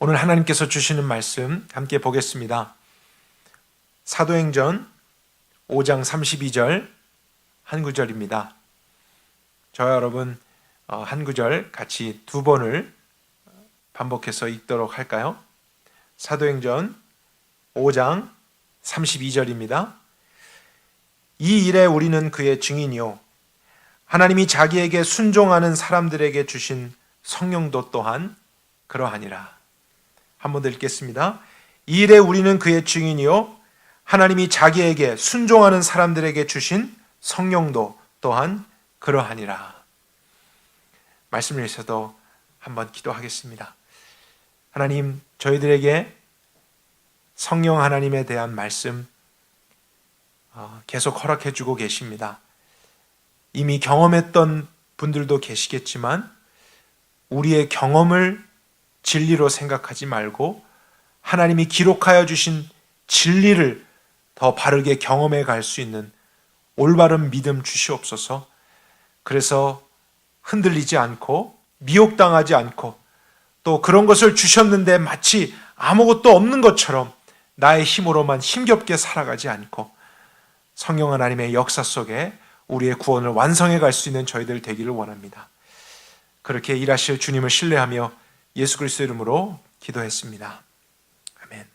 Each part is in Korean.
오늘 하나님께서 주시는 말씀 함께 보겠습니다. 사도행전 5장 32절 한 구절입니다. 저와 여러분 한 구절 같이 두 번을 반복해서 읽도록 할까요? 사도행전 5장 32절입니다. 이 일에 우리는 그의 증인이요 하나님이 자기에게 순종하는 사람들에게 주신 성령도 또한 그러하니라. 한 번 더 읽겠습니다. 이 일에 우리는 그의 증인이요 하나님이 자기에게 순종하는 사람들에게 주신 성령도 또한 그러하니라. 말씀을 위해서도 한번 기도하겠습니다. 하나님, 저희들에게 성령 하나님에 대한 말씀 계속 허락해 주고 계십니다. 이미 경험했던 분들도 계시겠지만 우리의 경험을 진리로 생각하지 말고 하나님이 기록하여 주신 진리를 더 바르게 경험해 갈 수 있는 올바른 믿음 주시옵소서. 그래서 흔들리지 않고 미혹당하지 않고 또 그런 것을 주셨는데 마치 아무것도 없는 것처럼 나의 힘으로만 힘겹게 살아가지 않고 성령 하나님의 역사 속에 우리의 구원을 완성해 갈 수 있는 저희들 되기를 원합니다. 그렇게 일하실 주님을 신뢰하며 예수 그리스도 이름으로 기도했습니다. 아멘.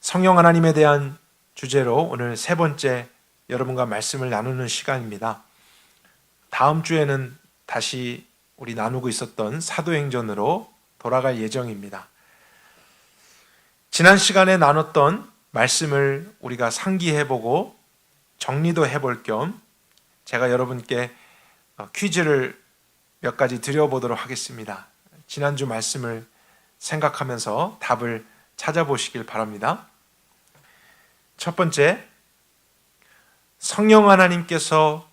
성령 하나님에 대한 주제로 오늘 세 번째 여러분과 말씀을 나누는 시간입니다. 다음 주에는 다시 우리 나누고 있었던 사도행전으로 돌아갈 예정입니다. 지난 시간에 나눴던 말씀을 우리가 상기해보고 정리도 해볼 겸 제가 여러분께 퀴즈를 몇 가지 드려보도록 하겠습니다. 지난주 말씀을 생각하면서 답을 찾아보시길 바랍니다. 첫 번째, 성령 하나님께서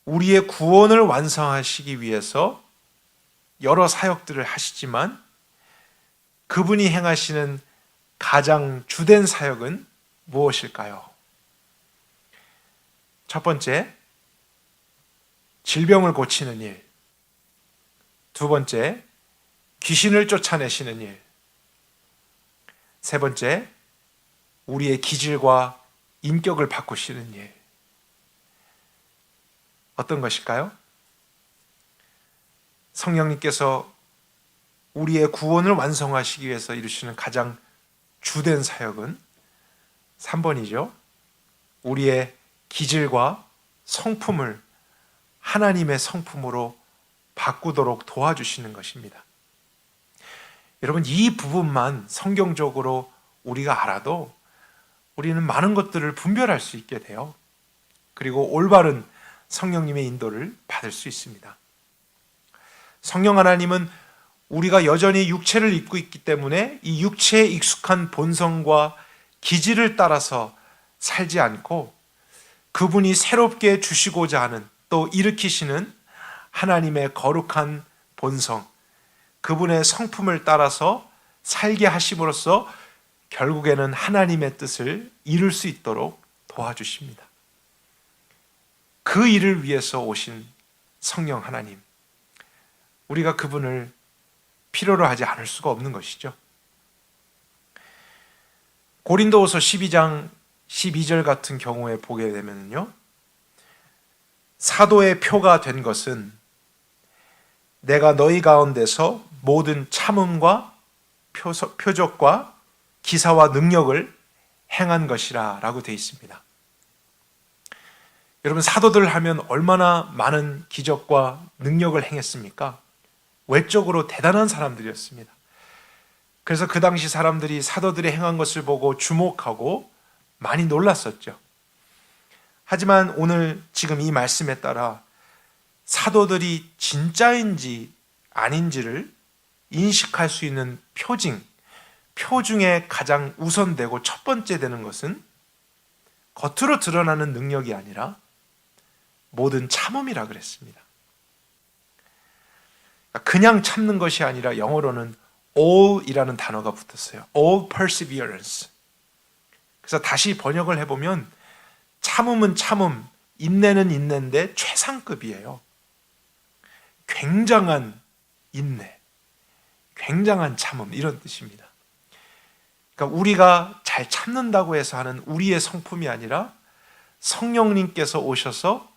우리의 구원을 완성하시기 위해서 여러 사역들을 하시지만 그분이 행하시는 가장 주된 사역은 무엇일까요? 첫 번째, 질병을 고치는 일. 두 번째, 귀신을 쫓아내시는 일. 세 번째, 우리의 기질과 인격을 바꾸시는 일. 어떤 것일까요? 성령님께서 우리의 구원을 완성하시기 위해서 이루시는 가장 주된 사역은 3번이죠. 우리의 기질과 성품을 하나님의 성품으로 바꾸도록 도와주시는 것입니다. 여러분, 이 부분만 성경적으로 우리가 알아도 우리는 많은 것들을 분별할 수 있게 돼요. 그리고 올바른 성령님의 인도를 받을 수 있습니다. 성령 하나님은 우리가 여전히 육체를 입고 있기 때문에 이 육체에 익숙한 본성과 기질을 따라서 살지 않고 그분이 새롭게 주시고자 하는 또 일으키시는 하나님의 거룩한 본성, 그분의 성품을 따라서 살게 하심으로써 결국에는 하나님의 뜻을 이룰 수 있도록 도와주십니다. 그 일을 위해서 오신 성령 하나님, 우리가 그분을 필요로 하지 않을 수가 없는 것이죠. 고린도후서 12장 12절 같은 경우에 보게 되면요, 사도의 표가 된 것은 내가 너희 가운데서 모든 참음과 표적과 기사와 능력을 행한 것이라 라고 되어 있습니다. 여러분, 사도들 하면 얼마나 많은 기적과 능력을 행했습니까? 외적으로 대단한 사람들이었습니다. 그래서 그 당시 사람들이 사도들이 행한 것을 보고 주목하고 많이 놀랐었죠. 하지만 오늘 지금 이 말씀에 따라 사도들이 진짜인지 아닌지를 인식할 수 있는 표 중에 가장 우선되고 첫 번째 되는 것은 겉으로 드러나는 능력이 아니라 모든 참음이라 그랬습니다. 그냥 참는 것이 아니라 영어로는 all이라는 단어가 붙었어요. all perseverance. 그래서 다시 번역을 해보면 참음은 참음, 인내는 인내인데 최상급이에요. 굉장한 인내, 굉장한 참음, 이런 뜻입니다. 그러니까 우리가 잘 참는다고 해서 하는 우리의 성품이 아니라 성령님께서 오셔서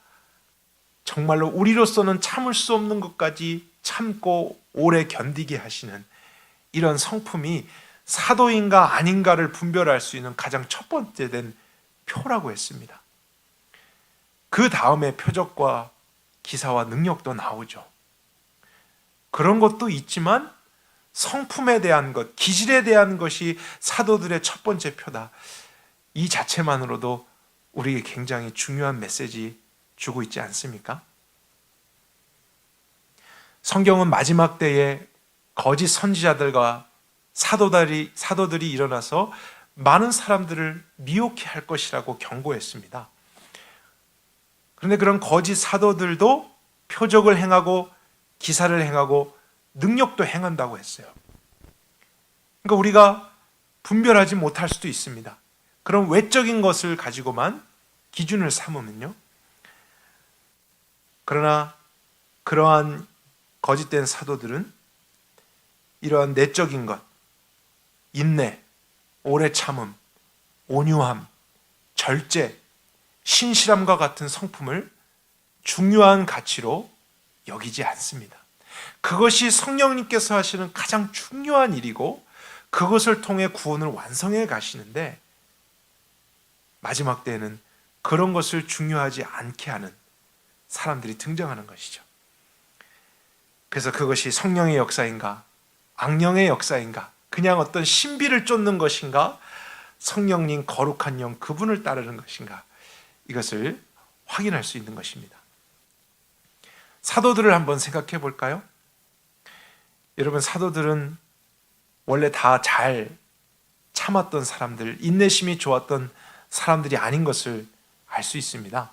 정말로 우리로서는 참을 수 없는 것까지 참고 오래 견디게 하시는 이런 성품이 사도인가 아닌가를 분별할 수 있는 가장 첫 번째 된 표라고 했습니다. 그 다음에 표적과 기사와 능력도 나오죠. 그런 것도 있지만 성품에 대한 것, 기질에 대한 것이 사도들의 첫 번째 표다. 이 자체만으로도 우리에게 굉장히 중요한 메시지 주고 있지 않습니까? 성경은 마지막 때에 거짓 선지자들과 사도들이 일어나서 많은 사람들을 미혹해 할 것이라고 경고했습니다. 그런데 그런 거짓 사도들도 표적을 행하고 기사를 행하고 능력도 행한다고 했어요. 그러니까 우리가 분별하지 못할 수도 있습니다. 그런 외적인 것을 가지고만 기준을 삼으면요. 그러나 그러한 거짓된 사도들은 이러한 내적인 것, 인내, 오래 참음, 온유함, 절제, 신실함과 같은 성품을 중요한 가치로 여기지 않습니다. 그것이 성령님께서 하시는 가장 중요한 일이고 그것을 통해 구원을 완성해 가시는데 마지막 때에는 그런 것을 중요하지 않게 하는 사람들이 등장하는 것이죠. 그래서 그것이 성령의 역사인가, 악령의 역사인가, 그냥 어떤 신비를 쫓는 것인가, 성령님 거룩한 영 그분을 따르는 것인가, 이것을 확인할 수 있는 것입니다. 사도들을 한번 생각해 볼까요? 여러분, 사도들은 원래 다 잘 참았던 사람들, 인내심이 좋았던 사람들이 아닌 것을 알 수 있습니다.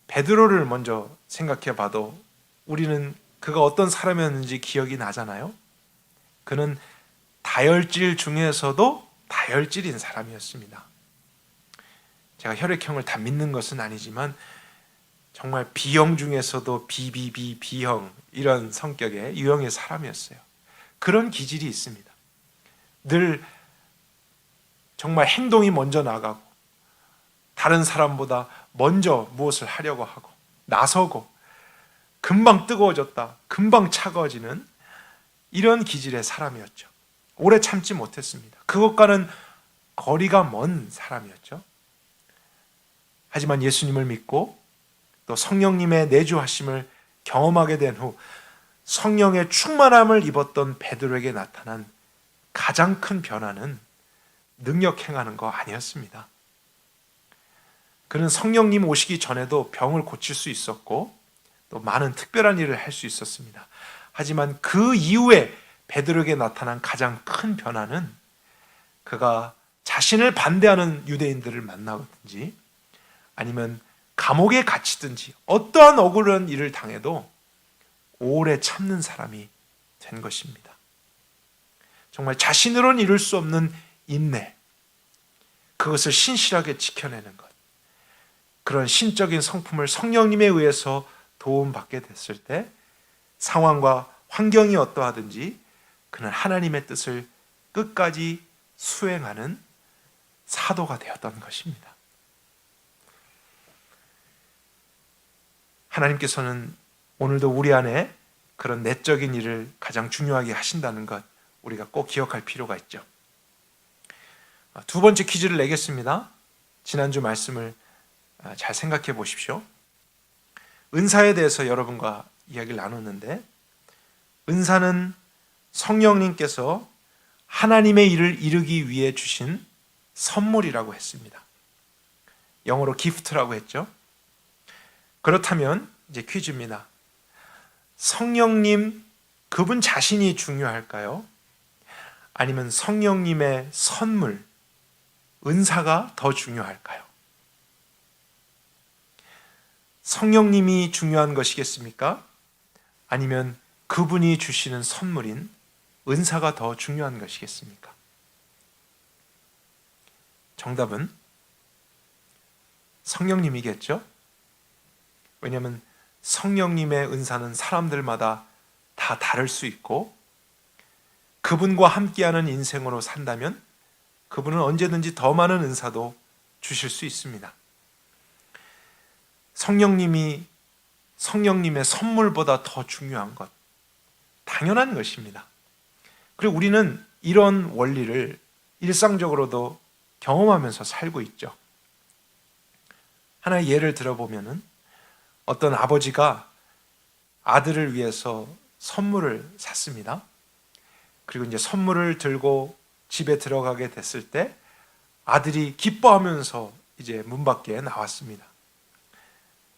베드로를 먼저 생각해 봐도 우리는 그가 어떤 사람이었는지 기억이 나잖아요. 그는 다혈질 중에서도 다혈질인 사람이었습니다. 제가 혈액형을 다 믿는 것은 아니지만 정말 B형 중에서도 B형 이런 성격의 유형의 사람이었어요. 그런 기질이 있습니다. 늘 정말 행동이 먼저 나가고 다른 사람보다 먼저 무엇을 하려고 하고 나서고 금방 뜨거워졌다, 금방 차가워지는 이런 기질의 사람이었죠. 오래 참지 못했습니다. 그것과는 거리가 먼 사람이었죠. 하지만 예수님을 믿고 또 성령님의 내주하심을 경험하게 된 후 성령의 충만함을 입었던 베드로에게 나타난 가장 큰 변화는 능력 행하는 거 아니었습니다. 그는 성령님 오시기 전에도 병을 고칠 수 있었고 또 많은 특별한 일을 할 수 있었습니다. 하지만 그 이후에 베드로에게 나타난 가장 큰 변화는 그가 자신을 반대하는 유대인들을 만나든지 아니면 감옥에 갇히든지 어떠한 억울한 일을 당해도 오래 참는 사람이 된 것입니다. 정말 자신으로는 이룰 수 없는 인내, 그것을 신실하게 지켜내는 것, 그런 신적인 성품을 성령님에 의해서 도움받게 됐을 때 상황과 환경이 어떠하든지 그는 하나님의 뜻을 끝까지 수행하는 사도가 되었던 것입니다. 하나님께서는 오늘도 우리 안에 그런 내적인 일을 가장 중요하게 하신다는 것 우리가 꼭 기억할 필요가 있죠. 두 번째 퀴즈를 내겠습니다. 지난주 말씀을 잘 생각해 보십시오. 은사에 대해서 여러분과 이야기를 나눴는데 은사는 성령님께서 하나님의 일을 이루기 위해 주신 선물이라고 했습니다. 영어로 gift라고 했죠. 그렇다면 이제 퀴즈입니다. 성령님 그분 자신이 중요할까요? 아니면 성령님의 선물, 은사가 더 중요할까요? 성령님이 중요한 것이겠습니까? 아니면 그분이 주시는 선물인 은사가 더 중요한 것이겠습니까? 정답은 성령님이겠죠? 왜냐하면 성령님의 은사는 사람들마다 다 다를 수 있고 그분과 함께하는 인생으로 산다면 그분은 언제든지 더 많은 은사도 주실 수 있습니다. 성령님의 선물보다 더 중요한 것, 당연한 것입니다. 그리고 우리는 이런 원리를 일상적으로도 경험하면서 살고 있죠. 하나의 예를 들어보면은 어떤 아버지가 아들을 위해서 선물을 샀습니다. 그리고 이제 선물을 들고 집에 들어가게 됐을 때 아들이 기뻐하면서 이제 문 밖에 나왔습니다.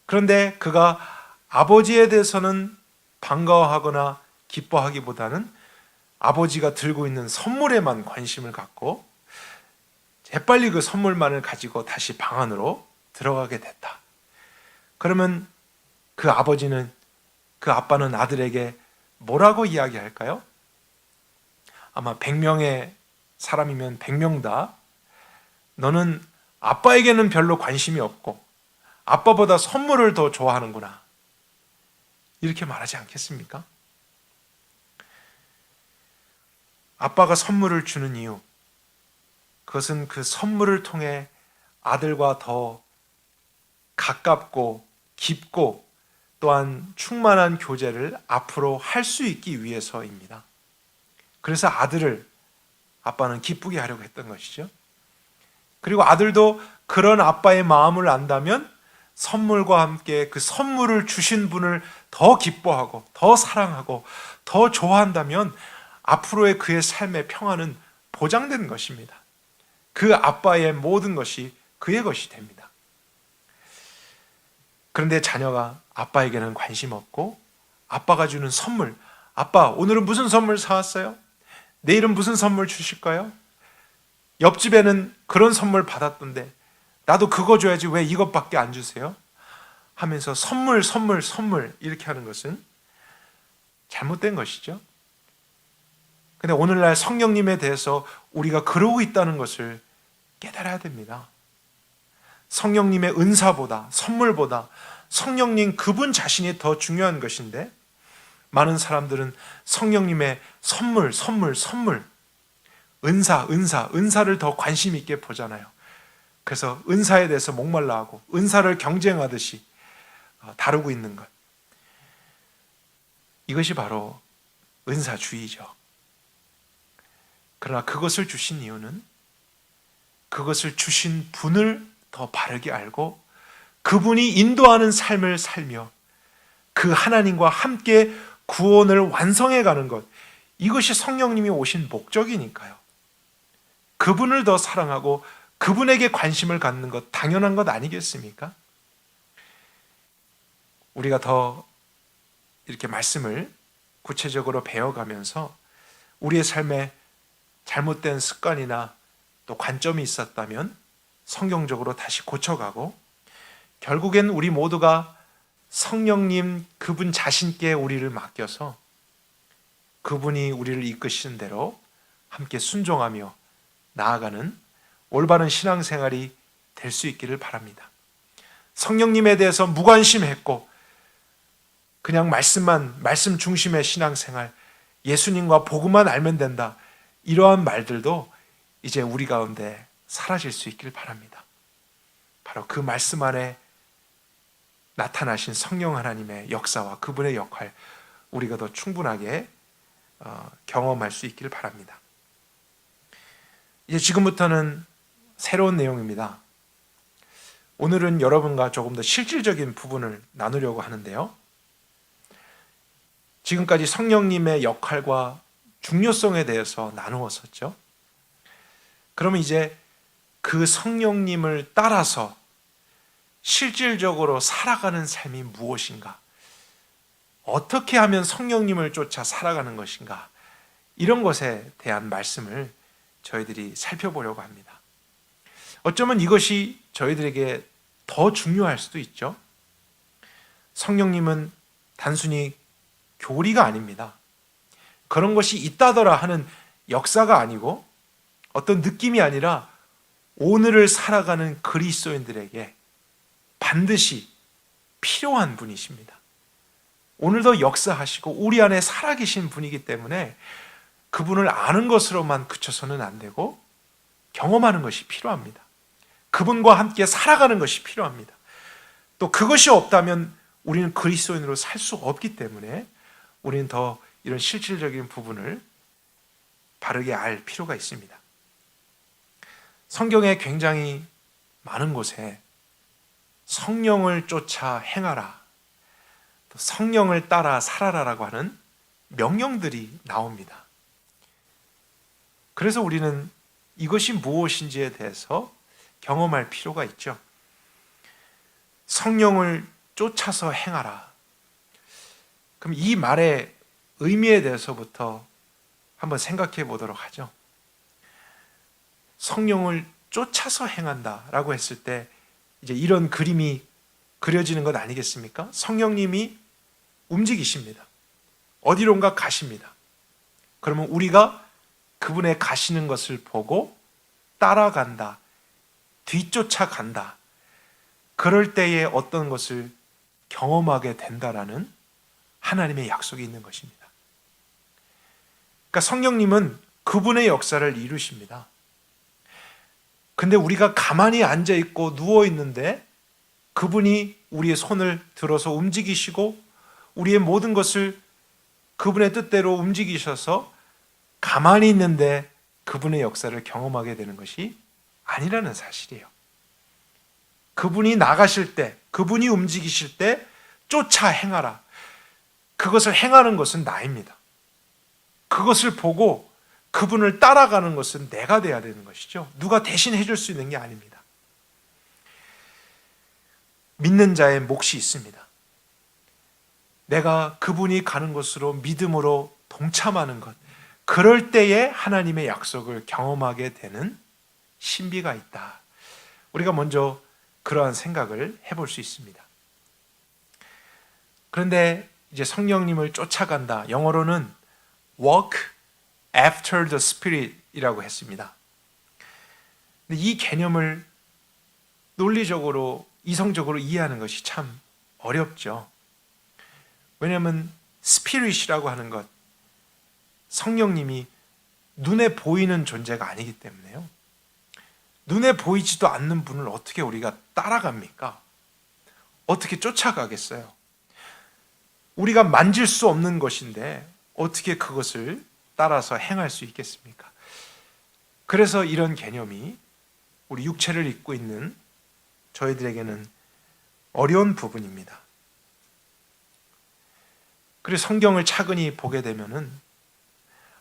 그런데 그가 아버지에 대해서는 반가워하거나 기뻐하기보다는 아버지가 들고 있는 선물에만 관심을 갖고 재빨리 그 선물만을 가지고 다시 방 안으로 들어가게 됐다. 그러면 그 아빠는 아들에게 뭐라고 이야기할까요? 아마 100명의 사람이면 100명 다 너는 아빠에게는 별로 관심이 없고 아빠보다 선물을 더 좋아하는구나, 이렇게 말하지 않겠습니까? 아빠가 선물을 주는 이유, 그것은 그 선물을 통해 아들과 더 가깝고 깊고 또한 충만한 교제를 앞으로 할 수 있기 위해서입니다. 그래서 아들을 아빠는 기쁘게 하려고 했던 것이죠. 그리고 아들도 그런 아빠의 마음을 안다면 선물과 함께 그 선물을 주신 분을 더 기뻐하고 더 사랑하고 더 좋아한다면 앞으로의 그의 삶의 평안은 보장된 것입니다. 그 아빠의 모든 것이 그의 것이 됩니다. 그런데 자녀가 아빠에게는 관심 없고 아빠가 주는 선물, 아빠 오늘은 무슨 선물 사왔어요? 내일은 무슨 선물 주실까요? 옆집에는 그런 선물 받았던데 나도 그거 줘야지 왜 이것밖에 안 주세요? 하면서 선물 이렇게 하는 것은 잘못된 것이죠. 근데 오늘날 성령님에 대해서 우리가 그러고 있다는 것을 깨달아야 됩니다. 성령님의 은사보다, 선물보다 성령님 그분 자신이 더 중요한 것인데 많은 사람들은 성령님의 선물, 은사를 더 관심 있게 보잖아요. 그래서 은사에 대해서 목말라 하고 은사를 경쟁하듯이 다루고 있는 것, 이것이 바로 은사주의죠. 그러나 그것을 주신 이유는 그것을 주신 분을 더 바르게 알고 그분이 인도하는 삶을 살며 그 하나님과 함께 구원을 완성해 가는 것, 이것이 성령님이 오신 목적이니까요. 그분을 더 사랑하고 그분에게 관심을 갖는 것 당연한 것 아니겠습니까? 우리가 더 이렇게 말씀을 구체적으로 배워가면서 우리의 삶에 잘못된 습관이나 또 관점이 있었다면 성경적으로 다시 고쳐가고 결국엔 우리 모두가 성령님 그분 자신께 우리를 맡겨서 그분이 우리를 이끄시는 대로 함께 순종하며 나아가는 올바른 신앙생활이 될 수 있기를 바랍니다. 성령님에 대해서 무관심했고 그냥 말씀 중심의 신앙생활, 예수님과 복음만 알면 된다, 이러한 말들도 이제 우리 가운데 사라질 수 있기를 바랍니다. 바로 그 말씀 안에 나타나신 성령 하나님의 역사와 그분의 역할, 우리가 더 충분하게 경험할 수 있기를 바랍니다. 이제 지금부터는 새로운 내용입니다. 오늘은 여러분과 조금 더 실질적인 부분을 나누려고 하는데요. 지금까지 성령님의 역할과 중요성에 대해서 나누었었죠. 그러면 이제 그 성령님을 따라서 실질적으로 살아가는 삶이 무엇인가? 어떻게 하면 성령님을 쫓아 살아가는 것인가? 이런 것에 대한 말씀을 저희들이 살펴보려고 합니다. 어쩌면 이것이 저희들에게 더 중요할 수도 있죠. 성령님은 단순히 교리가 아닙니다. 그런 것이 있다더라 하는 역사가 아니고 어떤 느낌이 아니라 오늘을 살아가는 그리스도인들에게 반드시 필요한 분이십니다. 오늘도 역사하시고 우리 안에 살아계신 분이기 때문에 그분을 아는 것으로만 그쳐서는 안 되고 경험하는 것이 필요합니다. 그분과 함께 살아가는 것이 필요합니다. 또 그것이 없다면 우리는 그리스도인으로 살 수 없기 때문에 우리는 더 이런 실질적인 부분을 바르게 알 필요가 있습니다. 성경에 굉장히 많은 곳에 성령을 쫓아 행하라, 또 성령을 따라 살아라라고 하는 명령들이 나옵니다. 그래서 우리는 이것이 무엇인지에 대해서 경험할 필요가 있죠. 성령을 쫓아서 행하라. 그럼 이 말의 의미에 대해서부터 한번 생각해 보도록 하죠. 성령을 쫓아서 행한다라고 했을 때 이제 이런 그림이 그려지는 것 아니겠습니까? 성령님이 움직이십니다. 어디론가 가십니다. 그러면 우리가 그분의 가시는 것을 보고 따라간다, 뒤쫓아간다. 그럴 때에 어떤 것을 경험하게 된다라는 하나님의 약속이 있는 것입니다. 그러니까 성령님은 그분의 역사를 이루십니다. 근데 우리가 가만히 앉아 있고 누워 있는데 그분이 우리의 손을 들어서 움직이시고 우리의 모든 것을 그분의 뜻대로 움직이셔서 가만히 있는데 그분의 역사를 경험하게 되는 것이 아니라는 사실이에요. 그분이 나가실 때, 그분이 움직이실 때 쫓아 행하라. 그것을 행하는 것은 나입니다. 그것을 보고 그분을 따라가는 것은 내가 돼야 되는 것이죠. 누가 대신 해줄 수 있는 게 아닙니다. 믿는 자의 몫이 있습니다. 내가 그분이 가는 곳으로 믿음으로 동참하는 것, 그럴 때에 하나님의 약속을 경험하게 되는 신비가 있다. 우리가 먼저 그러한 생각을 해볼 수 있습니다. 그런데 이제 성령님을 쫓아간다. 영어로는 walk after the Spirit이라고 했습니다. 근데 이 개념을 논리적으로, 이성적으로 이해하는 것이 참 어렵죠. 왜냐하면 스피릿이라고 하는 것, 성령님이 눈에 보이는 존재가 아니기 때문에요. 눈에 보이지도 않는 분을 어떻게 우리가 따라갑니까? 어떻게 쫓아가겠어요? 우리가 만질 수 없는 것인데 어떻게 그것을 따라서 행할 수 있겠습니까? 그래서 이런 개념이 우리 육체를 입고 있는 저희들에게는 어려운 부분입니다. 그래서 성경을 차근히 보게 되면은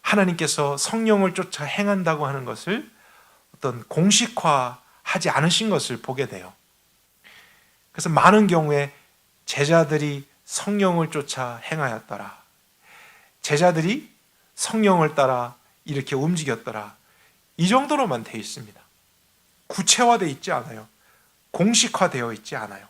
하나님께서 성령을 쫓아 행한다고 하는 것을 어떤 공식화하지 않으신 것을 보게 돼요. 그래서 많은 경우에 제자들이 성령을 쫓아 행하였더라, 제자들이 성령을 따라 이렇게 움직였더라, 이 정도로만 되어 있습니다. 구체화되어 있지 않아요. 공식화되어 있지 않아요.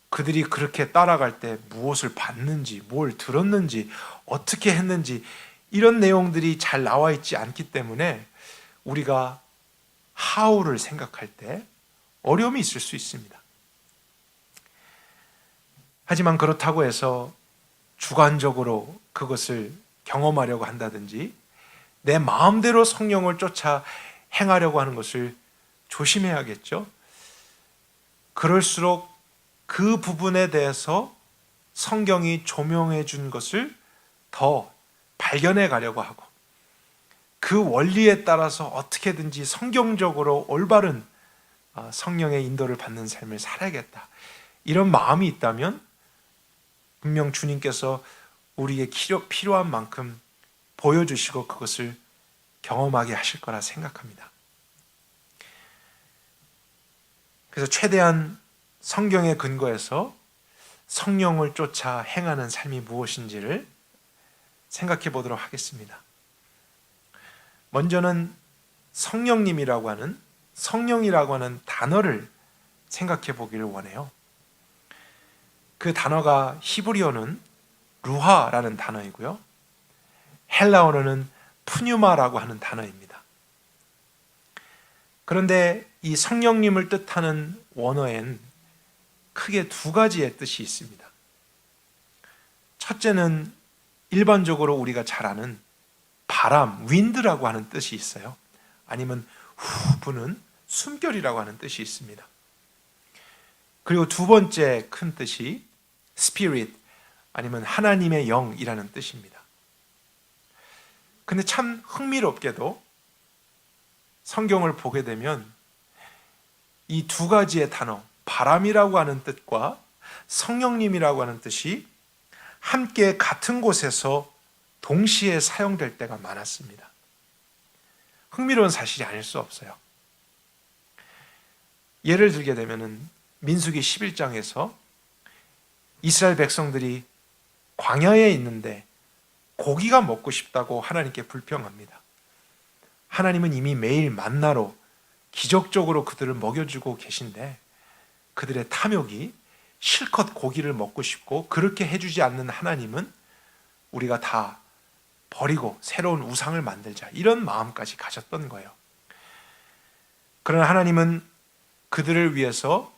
그들이 그렇게 따라갈 때 무엇을 봤는지, 뭘 들었는지, 어떻게 했는지 이런 내용들이 잘 나와 있지 않기 때문에 우리가 how를 생각할 때 어려움이 있을 수 있습니다. 하지만 그렇다고 해서 주관적으로 그것을 경험하려고 한다든지 내 마음대로 성령을 쫓아 행하려고 하는 것을 조심해야겠죠. 그럴수록 그 부분에 대해서 성경이 조명해 준 것을 더 발견해 가려고 하고 그 원리에 따라서 어떻게든지 성경적으로 올바른 성령의 인도를 받는 삶을 살아야겠다. 이런 마음이 있다면 분명 주님께서 우리의 필요한 만큼 보여주시고 그것을 경험하게 하실 거라 생각합니다. 그래서 최대한 성경의 근거에서 성령을 쫓아 행하는 삶이 무엇인지를 생각해 보도록 하겠습니다. 먼저는 성령님이라고 하는, 성령이라고 하는 단어를 생각해 보기를 원해요. 그 단어가 히브리어는 루하라는 단어이고요, 헬라어로는 푸뉴마라고 하는 단어입니다. 그런데 이 성령님을 뜻하는 원어엔 크게 두 가지의 뜻이 있습니다. 첫째는 일반적으로 우리가 잘 아는 바람, 윈드라고 하는 뜻이 있어요. 아니면 후 부는 숨결이라고 하는 뜻이 있습니다. 그리고 두 번째 큰 뜻이 spirit, 아니면 하나님의 영이라는 뜻입니다. 근데 참 흥미롭게도 성경을 보게 되면 이 두 가지의 단어, 바람이라고 하는 뜻과 성령님이라고 하는 뜻이 함께 같은 곳에서 동시에 사용될 때가 많았습니다. 흥미로운 사실이 아닐 수 없어요. 예를 들게 되면은 민수기 11장에서 이스라엘 백성들이 광야에 있는데 고기가 먹고 싶다고 하나님께 불평합니다. 하나님은 이미 매일 만나로 기적적으로 그들을 먹여주고 계신데 그들의 탐욕이 실컷 고기를 먹고 싶고, 그렇게 해주지 않는 하나님은 우리가 다 버리고 새로운 우상을 만들자, 이런 마음까지 가졌던 거예요. 그러나 하나님은 그들을 위해서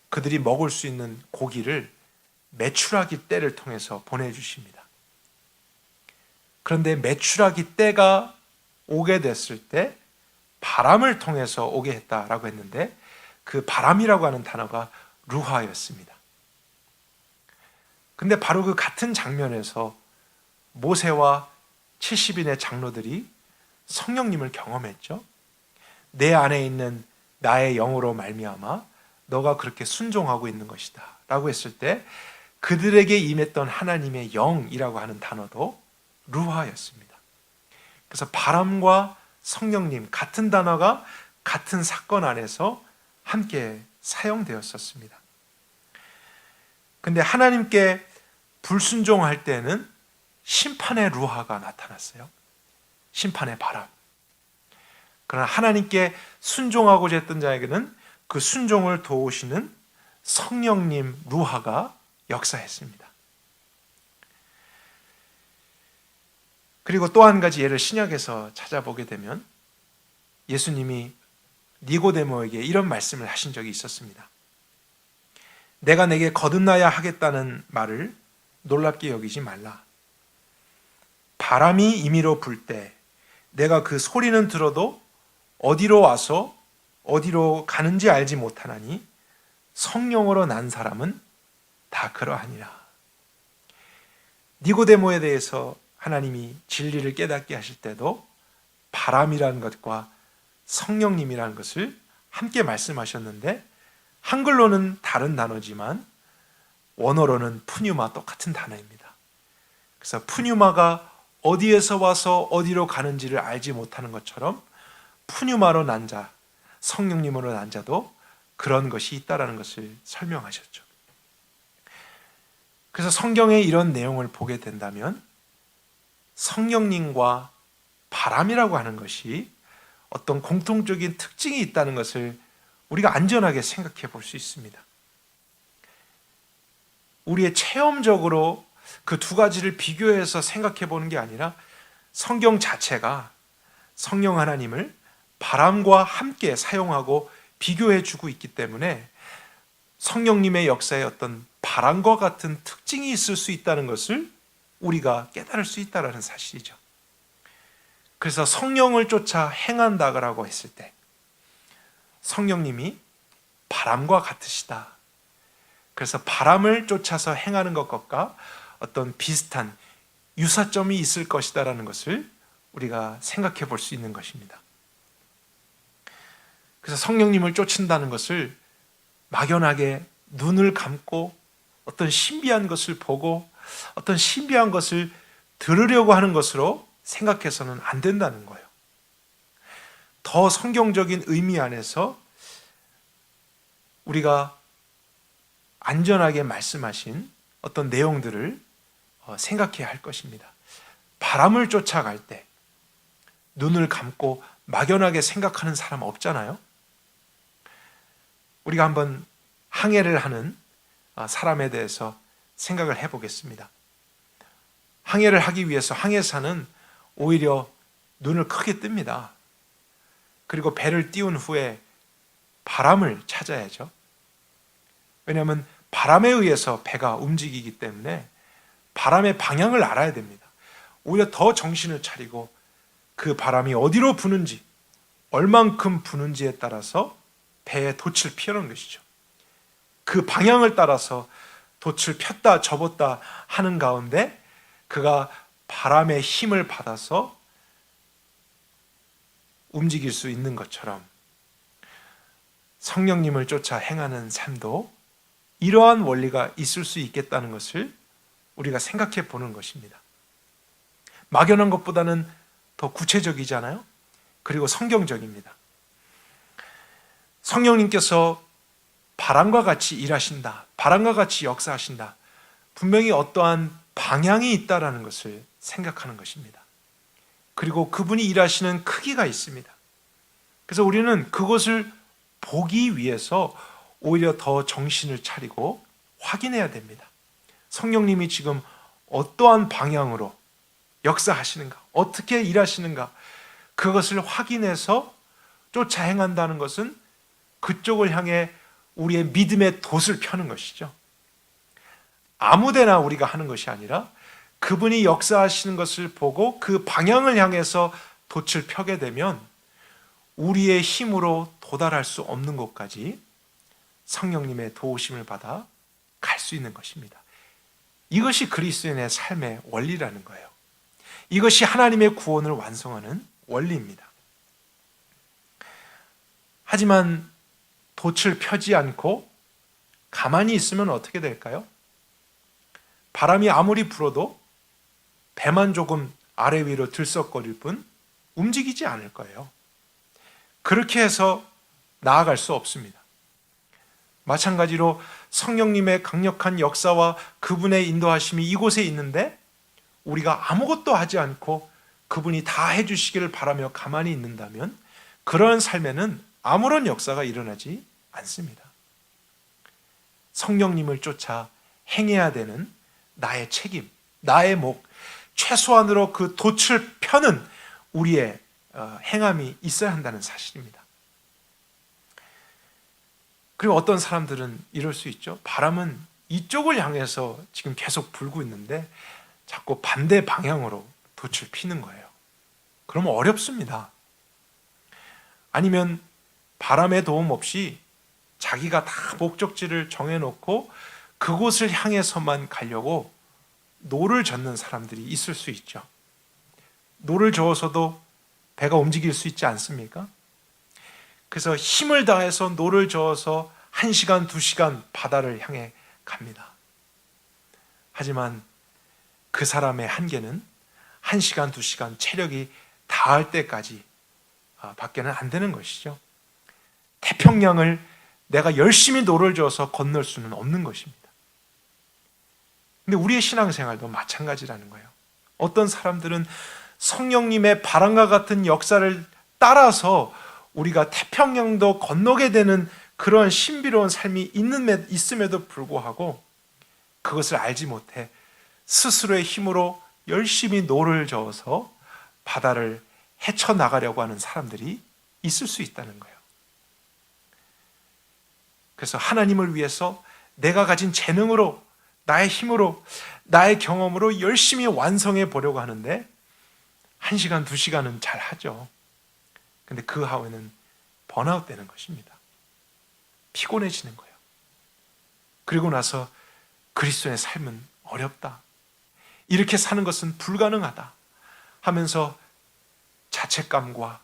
그들이 먹을 수 있는 고기를 메추라기 떼를 통해서 보내주십니다. 그런데 메추라기 떼가 오게 됐을 때 바람을 통해서 오게 했다라고 했는데, 그 바람이라고 하는 단어가 루하였습니다. 근데 바로 그 같은 장면에서 모세와 70인의 장로들이 성령님을 경험했죠. 내 안에 있는 나의 영으로 말미암아 너가 그렇게 순종하고 있는 것이다 라고 했을 때 그들에게 임했던 하나님의 영이라고 하는 단어도 루하였습니다. 그래서 바람과 성령님, 같은 단어가 같은 사건 안에서 함께 사용되었었습니다. 근데 하나님께 불순종할 때는 심판의 루하가 나타났어요. 심판의 바람. 그러나 하나님께 순종하고자 했던 자에게는 그 순종을 도우시는 성령님 루하가 역사했습니다. 그리고 또 한 가지 예를 신약에서 찾아보게 되면 예수님이 니고데모에게 이런 말씀을 하신 적이 있었습니다. 내가 내게 거듭나야 하겠다는 말을 놀랍게 여기지 말라. 바람이 임의로 불 때 내가 그 소리는 들어도 어디로 와서 어디로 가는지 알지 못하나니 성령으로 난 사람은 다 그러하니라. 니고데모에 대해서 하나님이 진리를 깨닫게 하실 때도 바람이라는 것과 성령님이라는 것을 함께 말씀하셨는데, 한글로는 다른 단어지만 원어로는 푸뉴마, 똑같은 단어입니다. 그래서 푸뉴마가 어디에서 와서 어디로 가는지를 알지 못하는 것처럼 푸뉴마로 난 자, 성령님으로 난 자도 그런 것이 있다라는 것을 설명하셨죠. 그래서 성경에 이런 내용을 보게 된다면 성령님과 바람이라고 하는 것이 어떤 공통적인 특징이 있다는 것을 우리가 안전하게 생각해 볼 수 있습니다. 우리의 체험적으로 그 두 가지를 비교해서 생각해 보는 게 아니라 성경 자체가 성령 하나님을 바람과 함께 사용하고 비교해 주고 있기 때문에 성령님의 역사에 어떤 바람과 같은 특징이 있을 수 있다는 것을 우리가 깨달을 수 있다는 사실이죠. 그래서 성령을 쫓아 행한다라고 했을 때 성령님이 바람과 같으시다. 그래서 바람을 쫓아서 행하는 것과 어떤 비슷한 유사점이 있을 것이다라는 것을 우리가 생각해 볼 수 있는 것입니다. 그래서 성령님을 쫓는다는 것을 막연하게 눈을 감고 어떤 신비한 것을 보고 어떤 신비한 것을 들으려고 하는 것으로 생각해서는 안 된다는 거예요. 더 성경적인 의미 안에서 우리가 안전하게 말씀하신 어떤 내용들을 생각해야 할 것입니다. 바람을 쫓아갈 때 눈을 감고 막연하게 생각하는 사람 없잖아요. 우리가 한번 항해를 하는 사람에 대해서 생각을 해보겠습니다. 항해를 하기 위해서 항해사는 오히려 눈을 크게 뜹니다. 그리고 배를 띄운 후에 바람을 찾아야죠. 왜냐하면 바람에 의해서 배가 움직이기 때문에 바람의 방향을 알아야 됩니다. 오히려 더 정신을 차리고 그 바람이 어디로 부는지, 얼만큼 부는지에 따라서 배에 돛을 피우는 것이죠. 그 방향을 따라서 돛을 폈다 접었다 하는 가운데 그가 바람의 힘을 받아서 움직일 수 있는 것처럼 성령님을 쫓아 행하는 삶도 이러한 원리가 있을 수 있겠다는 것을 우리가 생각해 보는 것입니다. 막연한 것보다는 더 구체적이잖아요. 그리고 성경적입니다. 성령님께서 바람과 같이 일하신다, 바람과 같이 역사하신다, 분명히 어떠한 방향이 있다라는 것을 생각하는 것입니다. 그리고 그분이 일하시는 크기가 있습니다. 그래서 우리는 그것을 보기 위해서 오히려 더 정신을 차리고 확인해야 됩니다. 성령님이 지금 어떠한 방향으로 역사하시는가, 어떻게 일하시는가, 그것을 확인해서 쫓아 행한다는 것은 그쪽을 향해 우리의 믿음의 돛을 펴는 것이죠. 아무데나 우리가 하는 것이 아니라 그분이 역사하시는 것을 보고 그 방향을 향해서 돛을 펴게 되면 우리의 힘으로 도달할 수 없는 곳까지 성령님의 도우심을 받아 갈 수 있는 것입니다. 이것이 그리스도인의 삶의 원리라는 거예요. 이것이 하나님의 구원을 완성하는 원리입니다. 하지만 돛을 펴지 않고 가만히 있으면 어떻게 될까요? 바람이 아무리 불어도 배만 조금 아래 위로 들썩거릴 뿐 움직이지 않을 거예요. 그렇게 해서 나아갈 수 없습니다. 마찬가지로 성령님의 강력한 역사와 그분의 인도하심이 이곳에 있는데 우리가 아무것도 하지 않고 그분이 다 해주시기를 바라며 가만히 있는다면 그러한 삶에는 아무런 역사가 일어나지 않습니다. 성령님을 쫓아 행해야 되는 나의 책임, 나의 목, 최소한으로 그 돛을 펴는 우리의 행함이 있어야 한다는 사실입니다. 그리고 어떤 사람들은 이럴 수 있죠. 바람은 이쪽을 향해서 지금 계속 불고 있는데 자꾸 반대 방향으로 돛을 피는 거예요. 그러면 어렵습니다. 아니면 바람의 도움 없이 자기가 다 목적지를 정해놓고 그곳을 향해서만 가려고 노를 젓는 사람들이 있을 수 있죠. 노를 저어서도 배가 움직일 수 있지 않습니까? 그래서 힘을 다해서 노를 저어서 1시간, 2시간 바다를 향해 갑니다. 하지만 그 사람의 한계는 1시간, 2시간 체력이 닿을 때까지 밖에는 안 되는 것이죠. 태평양을 내가 열심히 노를 저어서 건널 수는 없는 것입니다. 근데 우리의 신앙생활도 마찬가지라는 거예요. 어떤 사람들은 성령님의 바람과 같은 역사를 따라서 우리가 태평양도 건너게 되는 그런 신비로운 삶이 있음에도 불구하고 그것을 알지 못해 스스로의 힘으로 열심히 노를 저어서 바다를 헤쳐나가려고 하는 사람들이 있을 수 있다는 거예요. 그래서 하나님을 위해서 내가 가진 재능으로, 나의 힘으로, 나의 경험으로 열심히 완성해 보려고 하는데 1시간, 2시간은 잘 하죠. 근데 그 후에는 번아웃 되는 것입니다. 피곤해지는 거예요. 그리고 나서 그리스도의 삶은 어렵다, 이렇게 사는 것은 불가능하다 하면서 자책감과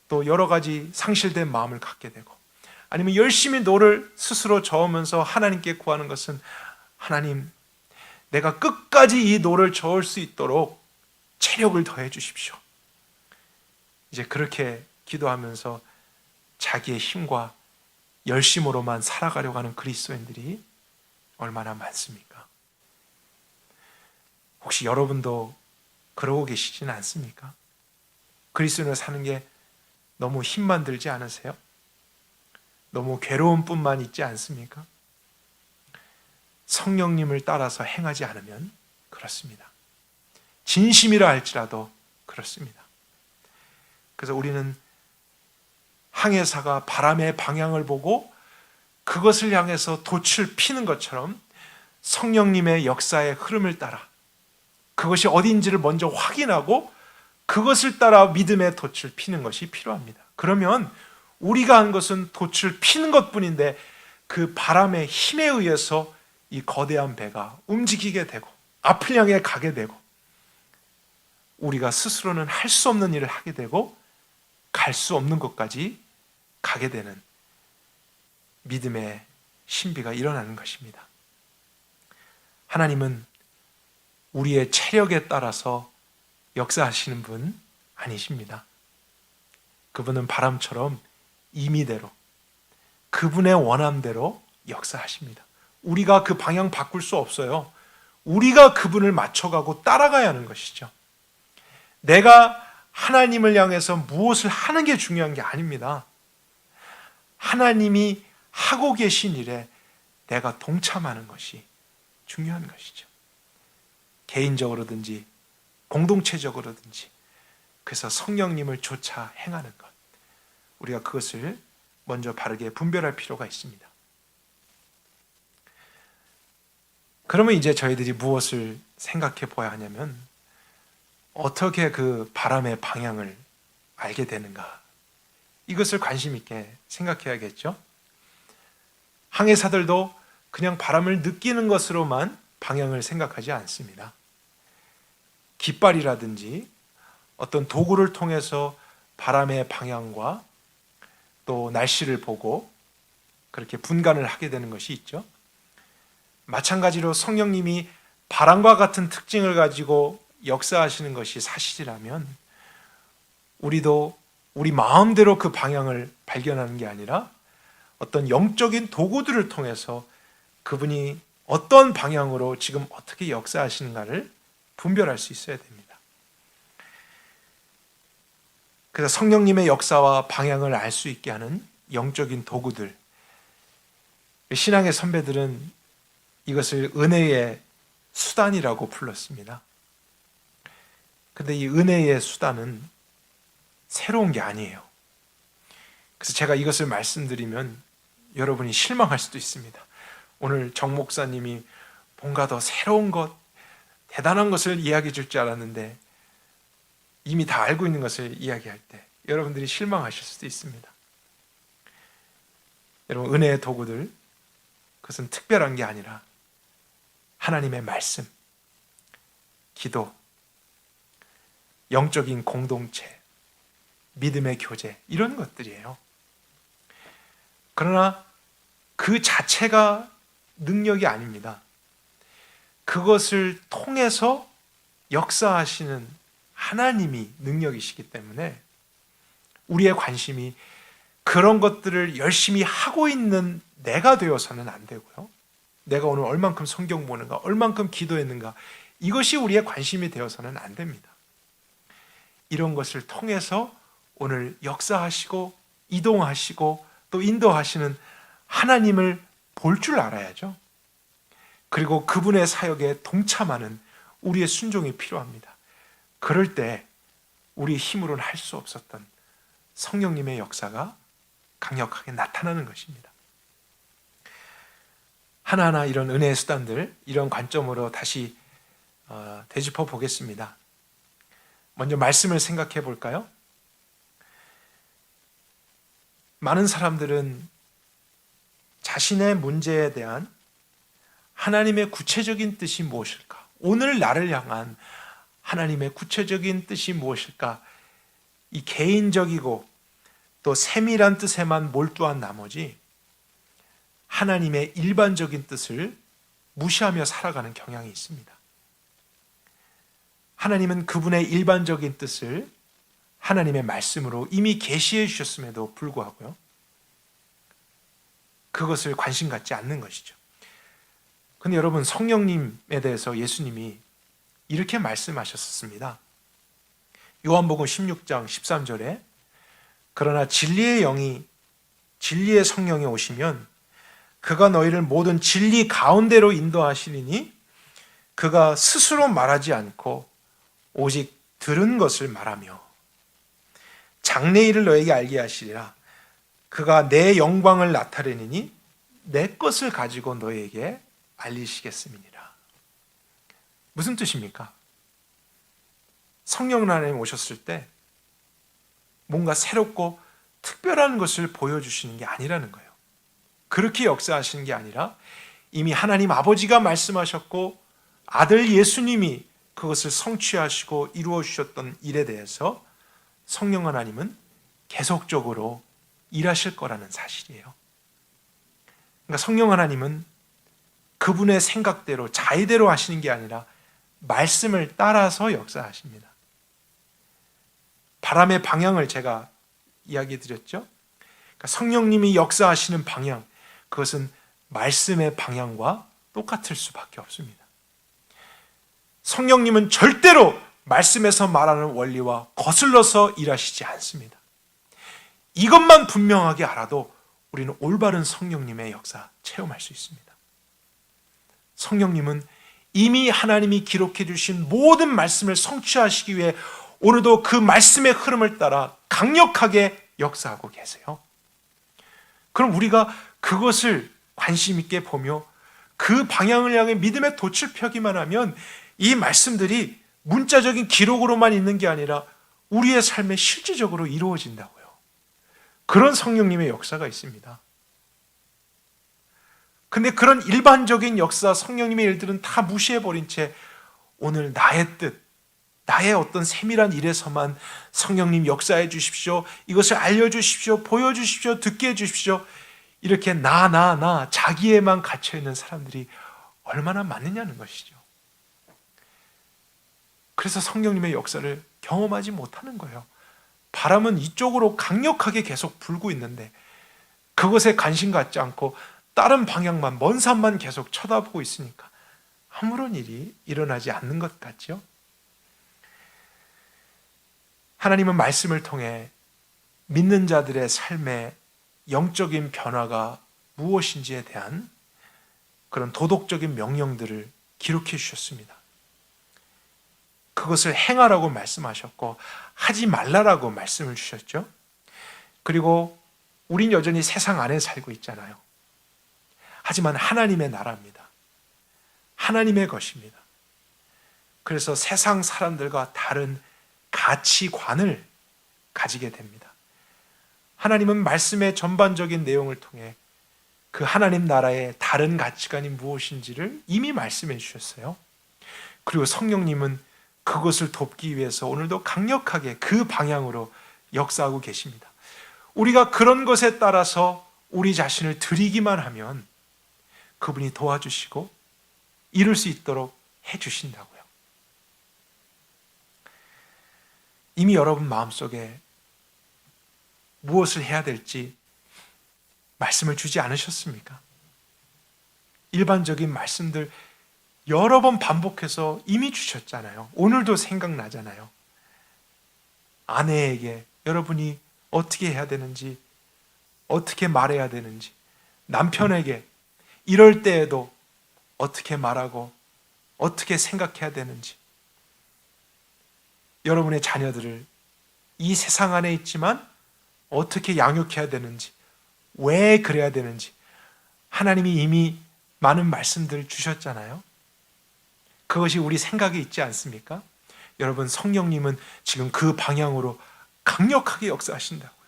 또 여러 가지 상실된 마음을 갖게 되고, 아니면 열심히 노를 스스로 저으면서 하나님께 구하는 것은 하나님, 내가 끝까지 이 노를 저을 수 있도록 체력을 더해 주십시오. 이제 그렇게 기도하면서 자기의 힘과 열심으로만 살아가려고 하는 그리스도인들이 얼마나 많습니까? 혹시 여러분도 그러고 계시지는 않습니까? 그리스도인을 사는 게 너무 힘만 들지 않으세요? 너무 괴로움뿐만 있지 않습니까? 성령님을 따라서 행하지 않으면 그렇습니다. 진심이라 할지라도 그렇습니다. 그래서 우리는 항해사가 바람의 방향을 보고 그것을 향해서 돛을 피는 것처럼 성령님의 역사의 흐름을 따라 그것이 어디인지를 먼저 확인하고 그것을 따라 믿음의 돛을 피는 것이 필요합니다. 그러면 우리가 한 것은 돛을 피는 것뿐인데 그 바람의 힘에 의해서 이 거대한 배가 움직이게 되고 앞을 향해 가게 되고 우리가 스스로는 할 수 없는 일을 하게 되고 갈 수 없는 곳까지 가게 되는 믿음의 신비가 일어나는 것입니다. 하나님은 우리의 체력에 따라서 역사하시는 분 아니십니다. 그분은 바람처럼 임의대로 그분의 원함대로 역사하십니다. 우리가 그 방향 바꿀 수 없어요. 우리가 그분을 맞춰가고 따라가야 하는 것이죠. 내가 하나님을 향해서 무엇을 하는 게 중요한 게 아닙니다. 하나님이 하고 계신 일에 내가 동참하는 것이 중요한 것이죠. 개인적으로든지 공동체적으로든지 그래서 성령님을 쫓아 행하는 것, 우리가 그것을 먼저 바르게 분별할 필요가 있습니다. 그러면 이제 저희들이 무엇을 생각해 보아야 하냐면 어떻게 그 바람의 방향을 알게 되는가, 이것을 관심 있게 생각해야겠죠. 항해사들도 그냥 바람을 느끼는 것으로만 방향을 생각하지 않습니다. 깃발이라든지 어떤 도구를 통해서 바람의 방향과 또 날씨를 보고 그렇게 분간을 하게 되는 것이 있죠. 마찬가지로 성령님이 바람과 같은 특징을 가지고 역사하시는 것이 사실이라면 우리도 우리 마음대로 그 방향을 발견하는 게 아니라 어떤 영적인 도구들을 통해서 그분이 어떤 방향으로 지금 어떻게 역사하시는가를 분별할 수 있어야 됩니다. 그래서 성령님의 역사와 방향을 알 수 있게 하는 영적인 도구들, 신앙의 선배들은 이것을 은혜의 수단이라고 불렀습니다. 그런데 이 은혜의 수단은 새로운 게 아니에요. 그래서 제가 이것을 말씀드리면 여러분이 실망할 수도 있습니다. 오늘 정 목사님이 뭔가 더 새로운 것, 대단한 것을 이야기해 줄 줄 알았는데 이미 다 알고 있는 것을 이야기할 때 여러분들이 실망하실 수도 있습니다. 여러분, 은혜의 도구들, 그것은 특별한 게 아니라 하나님의 말씀, 기도, 영적인 공동체, 믿음의 교제, 이런 것들이에요. 그러나 그 자체가 능력이 아닙니다. 그것을 통해서 역사하시는 하나님이 능력이시기 때문에 우리의 관심이 그런 것들을 열심히 하고 있는 내가 되어서는 안 되고요. 내가 오늘 얼만큼 성경 보는가, 얼만큼 기도했는가, 이것이 우리의 관심이 되어서는 안 됩니다. 이런 것을 통해서 오늘 역사하시고 이동하시고 또 인도하시는 하나님을 볼 줄 알아야죠. 그리고 그분의 사역에 동참하는 우리의 순종이 필요합니다. 그럴 때 우리 힘으로는 할 수 없었던 성령님의 역사가 강력하게 나타나는 것입니다. 하나하나 이런 은혜의 수단들, 이런 관점으로 다시 되짚어 보겠습니다. 먼저 말씀을 생각해 볼까요? 많은 사람들은 자신의 문제에 대한 하나님의 구체적인 뜻이 무엇일까? 오늘 나를 향한 하나님의 구체적인 뜻이 무엇일까? 이 개인적이고 또 세밀한 뜻에만 몰두한 나머지 하나님의 일반적인 뜻을 무시하며 살아가는 경향이 있습니다. 하나님은 그분의 일반적인 뜻을 하나님의 말씀으로 이미 계시해 주셨음에도 불구하고요, 그것을 관심 갖지 않는 것이죠. 근데 여러분, 성령님에 대해서 예수님이 이렇게 말씀하셨습니다. 요한복음 16장 13절에 그러나 진리의 영이, 진리의 성령이 오시면 그가 너희를 모든 진리 가운데로 인도하시리니 그가 스스로 말하지 않고 오직 들은 것을 말하며 장래일을 너에게 알게 하시리라. 그가 내 영광을 나타내니 내 것을 가지고 너에게 알리시겠음이니라. 무슨 뜻입니까? 성령 하나님 오셨을 때 뭔가 새롭고 특별한 것을 보여주시는 게 아니라는 거예요. 그렇게 역사하시는 게 아니라 이미 하나님 아버지가 말씀하셨고 아들 예수님이 그것을 성취하시고 이루어 주셨던 일에 대해서 성령 하나님은 계속적으로 일하실 거라는 사실이에요. 그러니까 성령 하나님은 그분의 생각대로 자의대로 하시는 게 아니라 말씀을 따라서 역사하십니다. 바람의 방향을 제가 이야기 드렸죠. 그러니까 성령님이 역사하시는 방향, 그것은 말씀의 방향과 똑같을 수밖에 없습니다. 성령님은 절대로 말씀에서 말하는 원리와 거슬러서 일하시지 않습니다. 이것만 분명하게 알아도 우리는 올바른 성령님의 역사 체험할 수 있습니다. 성령님은 이미 하나님이 기록해 주신 모든 말씀을 성취하시기 위해 오늘도 그 말씀의 흐름을 따라 강력하게 역사하고 계세요. 그럼 우리가 그것을 관심 있게 보며 그 방향을 향해 믿음의 돛을 펴기만 하면 이 말씀들이 문자적인 기록으로만 있는 게 아니라 우리의 삶에 실질적으로 이루어진다고요. 그런 성령님의 역사가 있습니다. 근데 그런 일반적인 역사, 성령님의 일들은 다 무시해버린 채 오늘 나의 뜻, 나의 어떤 세밀한 일에서만 성령님 역사해 주십시오, 이것을 알려주십시오, 보여주십시오, 듣게 해주십시오, 이렇게 나 자기에만 갇혀있는 사람들이 얼마나 많느냐는 것이죠. 그래서 성령님의 역사를 경험하지 못하는 거예요. 바람은 이쪽으로 강력하게 계속 불고 있는데 그것에 관심 갖지 않고 다른 방향만, 먼 산만 계속 쳐다보고 있으니까 아무런 일이 일어나지 않는 것 같죠. 하나님은 말씀을 통해 믿는 자들의 삶의 영적인 변화가 무엇인지에 대한 그런 도덕적인 명령들을 기록해 주셨습니다. 그것을 행하라고 말씀하셨고 하지 말라라고 말씀을 주셨죠. 그리고 우린 여전히 세상 안에 살고 있잖아요. 하지만 하나님의 나라입니다. 하나님의 것입니다. 그래서 세상 사람들과 다른 가치관을 가지게 됩니다. 하나님은 말씀의 전반적인 내용을 통해 그 하나님 나라의 다른 가치관이 무엇인지를 이미 말씀해 주셨어요. 그리고 성령님은 그것을 돕기 위해서 오늘도 강력하게 그 방향으로 역사하고 계십니다. 우리가 그런 것에 따라서 우리 자신을 드리기만 하면 그분이 도와주시고 이룰 수 있도록 해주신다고요. 이미 여러분 마음속에 무엇을 해야 될지 말씀을 주지 않으셨습니까? 일반적인 말씀들 여러 번 반복해서 이미 주셨잖아요. 오늘도 생각나잖아요. 아내에게 여러분이 어떻게 해야 되는지, 어떻게 말해야 되는지, 남편에게 이럴 때에도 어떻게 말하고 어떻게 생각해야 되는지, 여러분의 자녀들을 이 세상 안에 있지만 어떻게 양육해야 되는지, 왜 그래야 되는지 하나님이 이미 많은 말씀들을 주셨잖아요. 그것이 우리 생각에 있지 않습니까? 여러분, 성령님은 지금 그 방향으로 강력하게 역사하신다고요.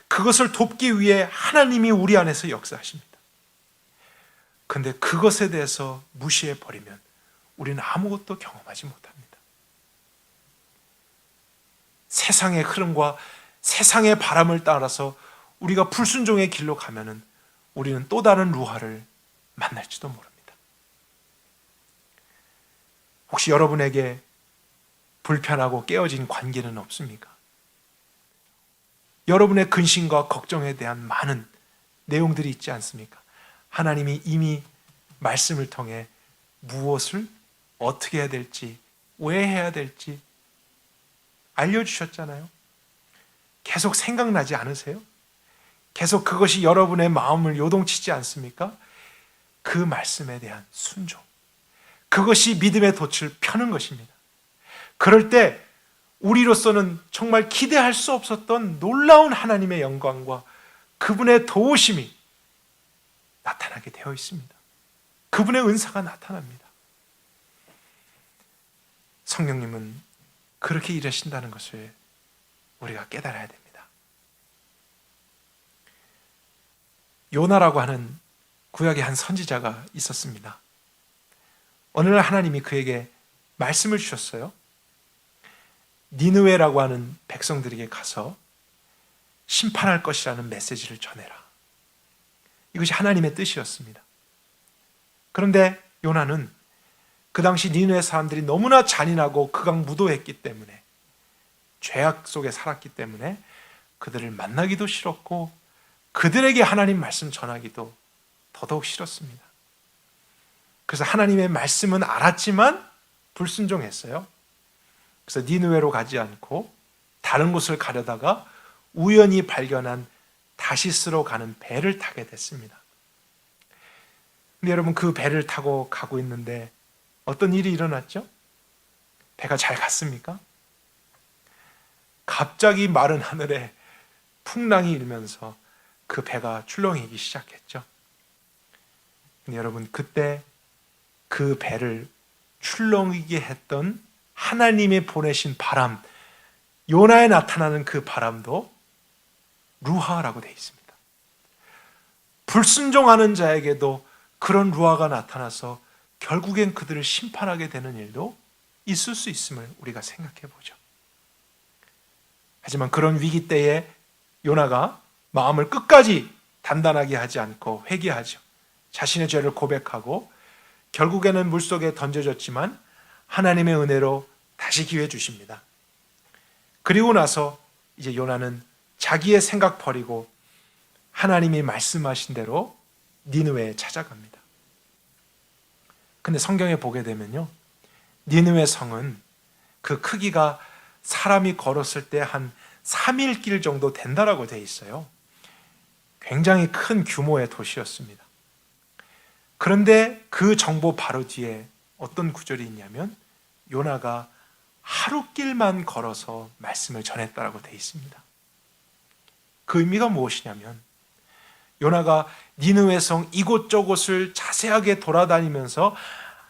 그것을 돕기 위해 하나님이 우리 안에서 역사하십니다. 근데 그것에 대해서 무시해버리면 우리는 아무것도 경험하지 못합니다. 세상의 흐름과 세상의 바람을 따라서 우리가 불순종의 길로 가면은 우리는 또 다른 루하를 만날지도 모릅니다. 혹시 여러분에게 불편하고 깨어진 관계는 없습니까? 여러분의 근심과 걱정에 대한 많은 내용들이 있지 않습니까? 하나님이 이미 말씀을 통해 무엇을 어떻게 해야 될지, 왜 해야 될지 알려주셨잖아요. 계속 생각나지 않으세요? 계속 그것이 여러분의 마음을 요동치지 않습니까? 그 말씀에 대한 순종, 그것이 믿음의 돛을 펴는 것입니다. 그럴 때 우리로서는 정말 기대할 수 없었던 놀라운 하나님의 영광과 그분의 도우심이 나타나게 되어 있습니다. 그분의 은사가 나타납니다. 성령님은 그렇게 일하신다는 것을 우리가 깨달아야 됩니다. 요나라고 하는 구약의 한 선지자가 있었습니다. 어느 날 하나님이 그에게 말씀을 주셨어요. 니느웨라고 하는 백성들에게 가서 심판할 것이라는 메시지를 전해라. 이것이 하나님의 뜻이었습니다. 그런데 요나는 그 당시 니느웨 사람들이 너무나 잔인하고 극악무도했기 때문에, 죄악 속에 살았기 때문에 그들을 만나기도 싫었고 그들에게 하나님 말씀 전하기도 더더욱 싫었습니다. 그래서 하나님의 말씀은 알았지만 불순종했어요. 그래서 니느웨로 가지 않고 다른 곳을 가려다가 우연히 발견한 다시스로 가는 배를 타게 됐습니다. 근데 여러분, 그 배를 타고 가고 있는데 어떤 일이 일어났죠? 배가 잘 갔습니까? 갑자기 마른 하늘에 풍랑이 일면서 그 배가 출렁이기 시작했죠. 근데 여러분, 그때 그 배를 출렁이게 했던 하나님이 보내신 바람, 요나에 나타나는 그 바람도 루하라고 되어 있습니다. 불순종하는 자에게도 그런 루하가 나타나서 결국엔 그들을 심판하게 되는 일도 있을 수 있음을 우리가 생각해 보죠. 하지만 그런 위기 때에 요나가 마음을 끝까지 단단하게 하지 않고 회개하죠. 자신의 죄를 고백하고 결국에는 물속에 던져졌지만 하나님의 은혜로 다시 기회 주십니다. 그리고 나서 이제 요나는 자기의 생각 버리고 하나님이 말씀하신 대로 니느웨에 찾아갑니다. 근데 성경에 보게 되면요, 니느웨 성은 그 크기가 사람이 걸었을 때 한 3일 길 정도 된다라고 되어 있어요. 굉장히 큰 규모의 도시였습니다. 그런데 그 정보 바로 뒤에 어떤 구절이 있냐면 요나가 하루 길만 걸어서 말씀을 전했다라고 되어 있습니다. 그 의미가 무엇이냐면 요나가 니느웨 성 이곳저곳을 자세하게 돌아다니면서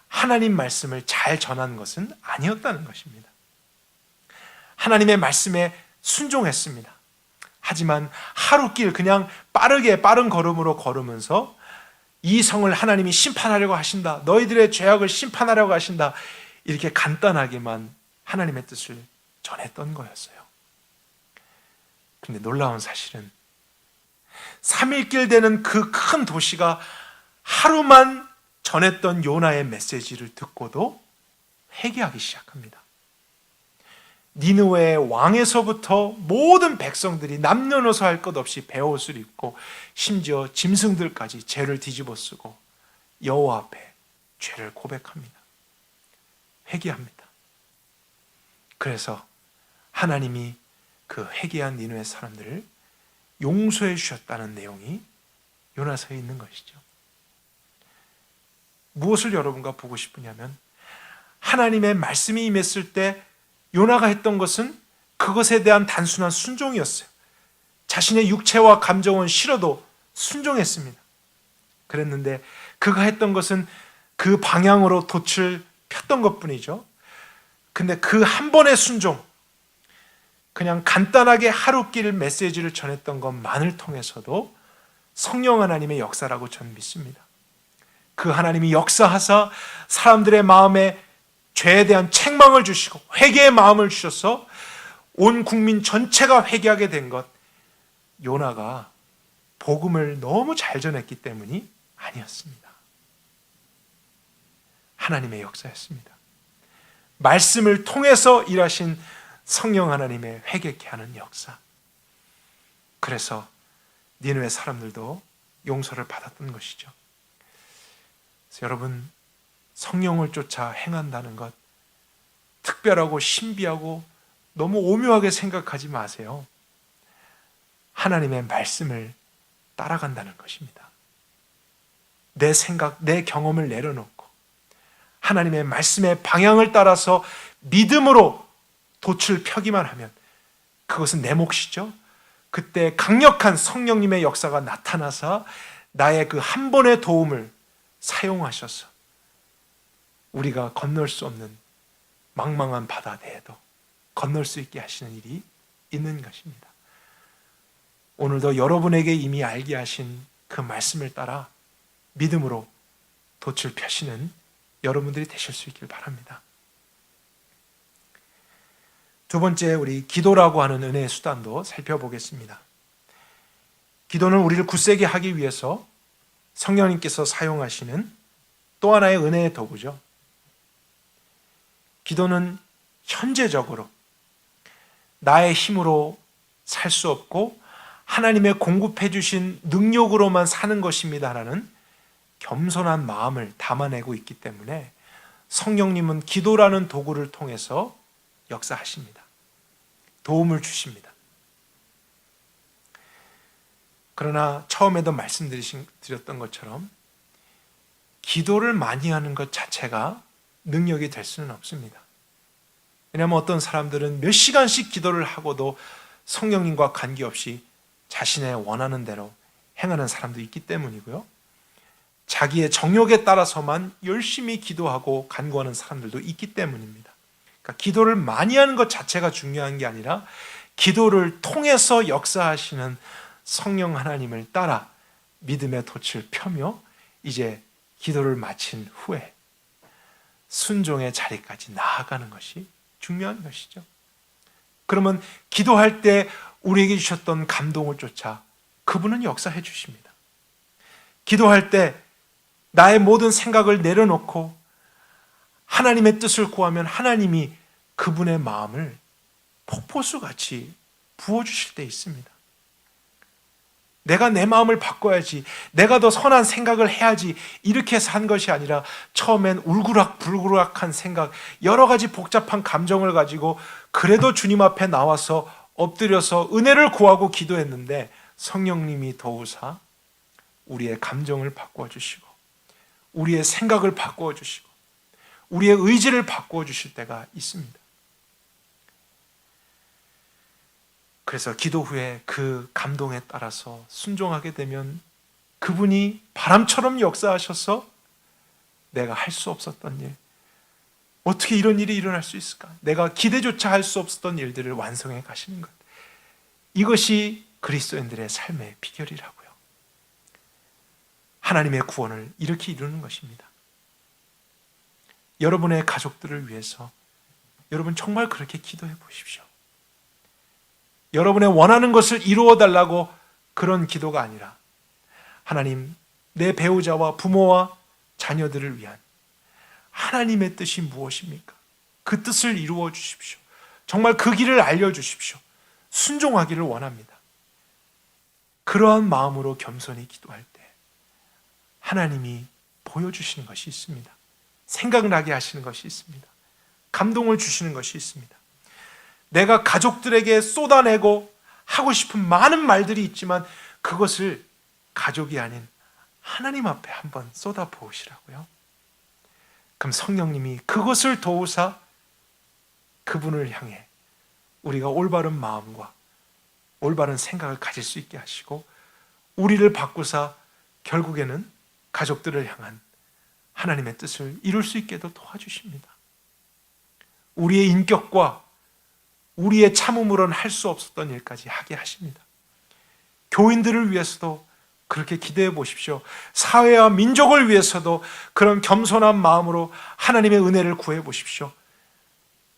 하나님 말씀을 잘 전한 것은 아니었다는 것입니다. 하나님의 말씀에 순종했습니다. 하지만 하루길 그냥 빠른 걸음으로 걸으면서 이 성을 하나님이 심판하려고 하신다, 너희들의 죄악을 심판하려고 하신다, 이렇게 간단하게만 하나님의 뜻을 전했던 거였어요. 그런데 놀라운 사실은 3일길 되는 그 큰 도시가 하루만 전했던 요나의 메시지를 듣고도 회개하기 시작합니다. 니느웨의 왕에서부터 모든 백성들이 남녀노소 할 것 없이 베옷을 입고 심지어 짐승들까지 죄를 뒤집어 쓰고 여호와 앞에 죄를 고백합니다. 회개합니다. 그래서 하나님이 그 회개한 니느웨 사람들을 용서해 주셨다는 내용이 요나서에 있는 것이죠. 무엇을 여러분과 보고 싶으냐면 하나님의 말씀이 임했을 때 요나가 했던 것은 그것에 대한 단순한 순종이었어요. 자신의 육체와 감정은 싫어도 순종했습니다. 그랬는데 그가 했던 것은 그 방향으로 돛을 폈던 것뿐이죠. 근데 그 한 번의 순종, 그냥 간단하게 하루길 메시지를 전했던 것만을 통해서도 성령 하나님의 역사라고 저는 믿습니다. 그 하나님이 역사하사 사람들의 마음에 죄에 대한 책망을 주시고 회개의 마음을 주셔서 온 국민 전체가 회개하게 된 것, 요나가 복음을 너무 잘 전했기 때문이 아니었습니다. 하나님의 역사였습니다. 말씀을 통해서 일하신 성령 하나님의 회개케 하는 역사. 그래서 니느웨 사람들도 용서를 받았던 것이죠. 그래서 여러분, 성령을 쫓아 행한다는 것, 특별하고 신비하고 너무 오묘하게 생각하지 마세요. 하나님의 말씀을 따라간다는 것입니다. 내 생각, 내 경험을 내려놓고 하나님의 말씀의 방향을 따라서 믿음으로 돛을 펴기만 하면 그것은 내 몫이죠. 그때 강력한 성령님의 역사가 나타나서 나의 그 한 번의 도움을 사용하셔서 우리가 건널 수 없는 망망한 바다 내에도 건널 수 있게 하시는 일이 있는 것입니다. 오늘도 여러분에게 이미 알게 하신 그 말씀을 따라 믿음으로 돛을 펴시는 여러분들이 되실 수 있길 바랍니다. 두 번째, 우리 기도라고 하는 은혜의 수단도 살펴보겠습니다. 기도는 우리를 굳세게 하기 위해서 성령님께서 사용하시는 또 하나의 은혜의 도구죠. 기도는 현재적으로 나의 힘으로 살 수 없고 하나님의 공급해 주신 능력으로만 사는 것입니다라는 겸손한 마음을 담아내고 있기 때문에 성령님은 기도라는 도구를 통해서 역사하십니다. 도움을 주십니다. 그러나 처음에도 말씀드렸던 것처럼 기도를 많이 하는 것 자체가 능력이 될 수는 없습니다. 왜냐하면 어떤 사람들은 몇 시간씩 기도를 하고도 성령님과 관계없이 자신의 원하는 대로 행하는 사람도 있기 때문이고요. 자기의 정욕에 따라서만 열심히 기도하고 간구하는 사람들도 있기 때문입니다. 그러니까 기도를 많이 하는 것 자체가 중요한 게 아니라 기도를 통해서 역사하시는 성령 하나님을 따라 믿음의 돛을 펴며 이제 기도를 마친 후에 순종의 자리까지 나아가는 것이 중요한 것이죠. 그러면 기도할 때 우리에게 주셨던 감동을 쫓아 그분은 역사해 주십니다. 기도할 때 나의 모든 생각을 내려놓고 하나님의 뜻을 구하면 하나님이 그분의 마음을 폭포수같이 부어주실 때 있습니다. 내가 내 마음을 바꿔야지, 내가 더 선한 생각을 해야지 이렇게 해서 한 것이 아니라 처음엔 울그락불그락한 생각, 여러 가지 복잡한 감정을 가지고 그래도 주님 앞에 나와서 엎드려서 은혜를 구하고 기도했는데 성령님이 도우사 우리의 감정을 바꾸어 주시고 우리의 생각을 바꾸어 주시고 우리의 의지를 바꾸어 주실 때가 있습니다. 그래서 기도 후에 그 감동에 따라서 순종하게 되면 그분이 바람처럼 역사하셔서 내가 할 수 없었던 일, 어떻게 이런 일이 일어날 수 있을까? 내가 기대조차 할 수 없었던 일들을 완성해 가시는 것. 이것이 그리스도인들의 삶의 비결이라고요. 하나님의 구원을 이렇게 이루는 것입니다. 여러분의 가족들을 위해서 여러분 정말 그렇게 기도해 보십시오. 여러분의 원하는 것을 이루어 달라고 그런 기도가 아니라 하나님, 내 배우자와 부모와 자녀들을 위한 하나님의 뜻이 무엇입니까? 그 뜻을 이루어 주십시오. 정말 그 길을 알려주십시오. 순종하기를 원합니다. 그러한 마음으로 겸손히 기도할 때 하나님이 보여주시는 것이 있습니다. 생각나게 하시는 것이 있습니다. 감동을 주시는 것이 있습니다. 내가 가족들에게 쏟아내고 하고 싶은 많은 말들이 있지만 그것을 가족이 아닌 하나님 앞에 한번 쏟아 부으시라고요. 그럼 성령님이 그것을 도우사 그분을 향해 우리가 올바른 마음과 올바른 생각을 가질 수 있게 하시고 우리를 바꾸사 결국에는 가족들을 향한 하나님의 뜻을 이룰 수 있게도 도와주십니다. 우리의 인격과 우리의 참음으로는 할 수 없었던 일까지 하게 하십니다. 교인들을 위해서도 그렇게 기대해 보십시오. 사회와 민족을 위해서도 그런 겸손한 마음으로 하나님의 은혜를 구해 보십시오.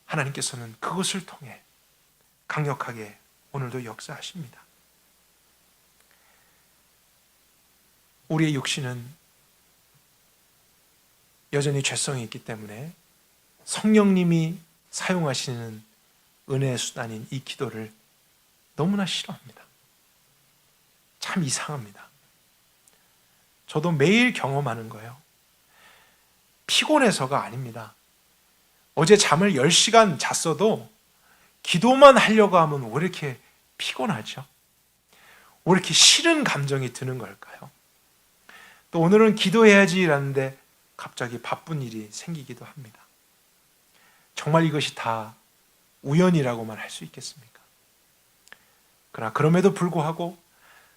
하나님께서는 그것을 통해 강력하게 오늘도 역사하십니다. 우리의 육신은 여전히 죄성이 있기 때문에 성령님이 사용하시는 은혜의 수단인 이 기도를 너무나 싫어합니다. 참 이상합니다. 저도 매일 경험하는 거예요. 피곤해서가 아닙니다. 어제 잠을 10시간 잤어도 기도만 하려고 하면 왜 이렇게 피곤하죠? 왜 이렇게 싫은 감정이 드는 걸까요? 또 오늘은 기도해야지라는데 갑자기 바쁜 일이 생기기도 합니다. 정말 이것이 다 우연이라고만 할 수 있겠습니까? 그러나 그럼에도 불구하고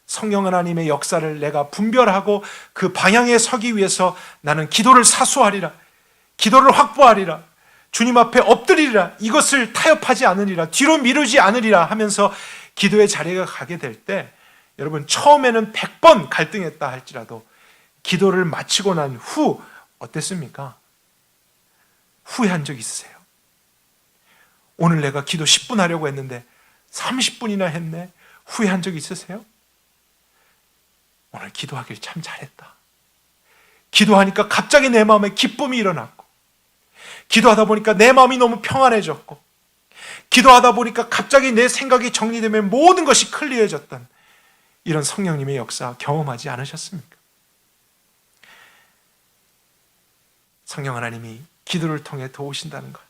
성령 하나님의 역사를 내가 분별하고 그 방향에 서기 위해서 나는 기도를 사수하리라, 기도를 확보하리라, 주님 앞에 엎드리리라, 이것을 타협하지 않으리라, 뒤로 미루지 않으리라 하면서 기도의 자리에 가게 될 때, 여러분 처음에는 100번 갈등했다 할지라도 기도를 마치고 난 후 어땠습니까? 후회한 적 있으세요? 오늘 내가 기도 10분 하려고 했는데 30분이나 했네. 후회한 적 있으세요? 오늘 기도하길 참 잘했다. 기도하니까 갑자기 내 마음에 기쁨이 일어났고, 기도하다 보니까 내 마음이 너무 평안해졌고, 기도하다 보니까 갑자기 내 생각이 정리되면 모든 것이 클리어해졌던 이런 성령님의 역사 경험하지 않으셨습니까? 성령 하나님이 기도를 통해 도우신다는 것,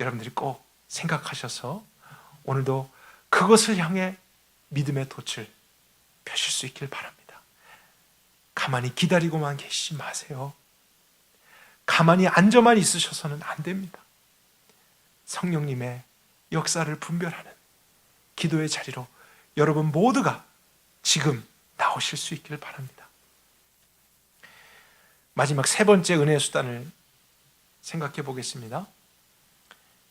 여러분들이 꼭 생각하셔서 오늘도 그것을 향해 믿음의 돛을 펴실 수 있길 바랍니다. 가만히 기다리고만 계시지 마세요. 가만히 앉아만 있으셔서는 안 됩니다. 성령님의 역사를 분별하는 기도의 자리로 여러분 모두가 지금 나오실 수 있기를 바랍니다. 마지막 세 번째 은혜의 수단을 생각해 보겠습니다.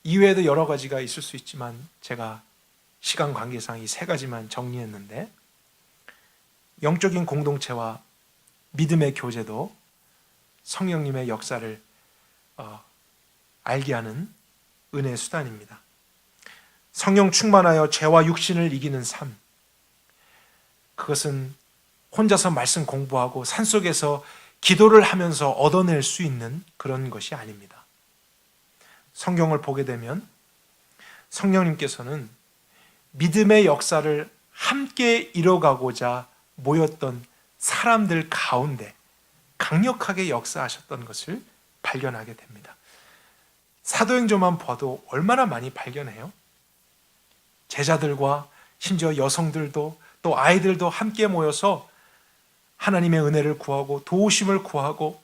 이외에도 여러 가지가 있을 수 있지만 제가 시간 관계상 이 세 가지만 정리했는데, 영적인 공동체와 믿음의 교제도 성령님의 역사를 알게 하는 은혜의 수단입니다. 성령 충만하여 죄와 육신을 이기는 삶, 그것은 혼자서 말씀 공부하고 산속에서 기도를 하면서 얻어낼 수 있는 그런 것이 아닙니다. 성경을 보게 되면 성령님께서는 믿음의 역사를 함께 이뤄가고자 모였던 사람들 가운데 강력하게 역사하셨던 것을 발견하게 됩니다. 사도행전만 봐도 얼마나 많이 발견해요? 제자들과 심지어 여성들도 또 아이들도 함께 모여서 하나님의 은혜를 구하고 도우심을 구하고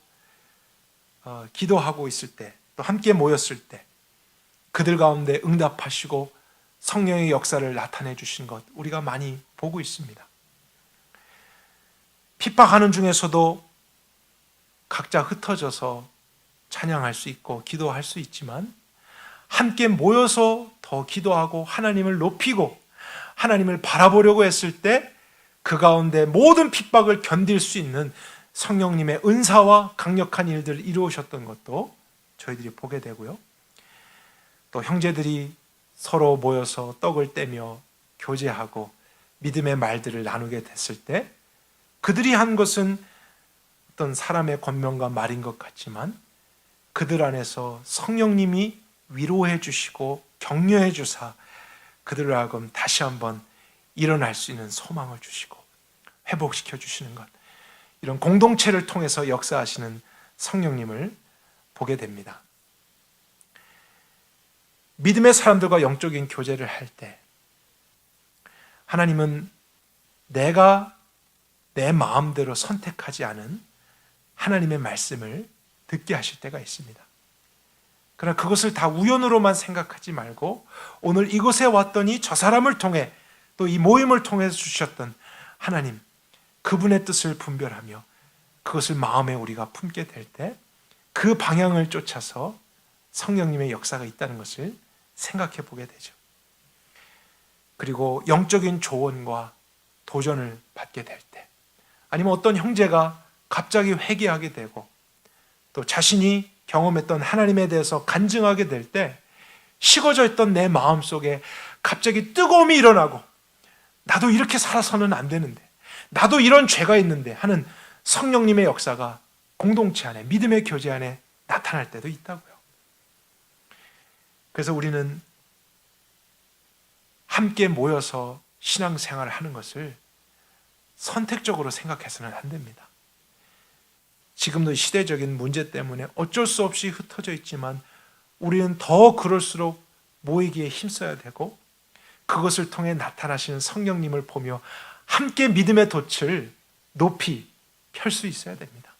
기도하고 있을 때, 또 함께 모였을 때 그들 가운데 응답하시고 성령의 역사를 나타내 주신 것 우리가 많이 보고 있습니다. 핍박하는 중에서도 각자 흩어져서 찬양할 수 있고 기도할 수 있지만, 함께 모여서 더 기도하고 하나님을 높이고 하나님을 바라보려고 했을 때 그 가운데 모든 핍박을 견딜 수 있는 성령님의 은사와 강력한 일들을 이루으셨던 것도 저희들이 보게 되고요. 또 형제들이 서로 모여서 떡을 떼며 교제하고 믿음의 말들을 나누게 됐을 때 그들이 한 것은 어떤 사람의 권면과 말인 것 같지만 그들 안에서 성령님이 위로해 주시고 격려해 주사 그들을 하여금 다시 한번 일어날 수 있는 소망을 주시고 회복시켜 주시는 것, 이런 공동체를 통해서 역사하시는 성령님을 보게 됩니다. 믿음의 사람들과 영적인 교제를 할 때 하나님은 내가 내 마음대로 선택하지 않은 하나님의 말씀을 듣게 하실 때가 있습니다. 그러나 그것을 다 우연으로만 생각하지 말고 오늘 이곳에 왔더니 저 사람을 통해 또 이 모임을 통해서 주셨던 하나님, 그분의 뜻을 분별하며 그것을 마음에 우리가 품게 될 때 그 방향을 쫓아서 성령님의 역사가 있다는 것을 생각해 보게 되죠. 그리고 영적인 조언과 도전을 받게 될 때, 아니면 어떤 형제가 갑자기 회개하게 되고 또 자신이 경험했던 하나님에 대해서 간증하게 될 때 식어져 있던 내 마음속에 갑자기 뜨거움이 일어나고, 나도 이렇게 살아서는 안 되는데, 나도 이런 죄가 있는데 하는 성령님의 역사가 공동체 안에, 믿음의 교제 안에 나타날 때도 있다고요. 그래서 우리는 함께 모여서 신앙생활을 하는 것을 선택적으로 생각해서는 안 됩니다. 지금도 시대적인 문제 때문에 어쩔 수 없이 흩어져 있지만 우리는 더 그럴수록 모이기에 힘써야 되고, 그것을 통해 나타나시는 성령님을 보며 함께 믿음의 돛을 높이 펼 수 있어야 됩니다.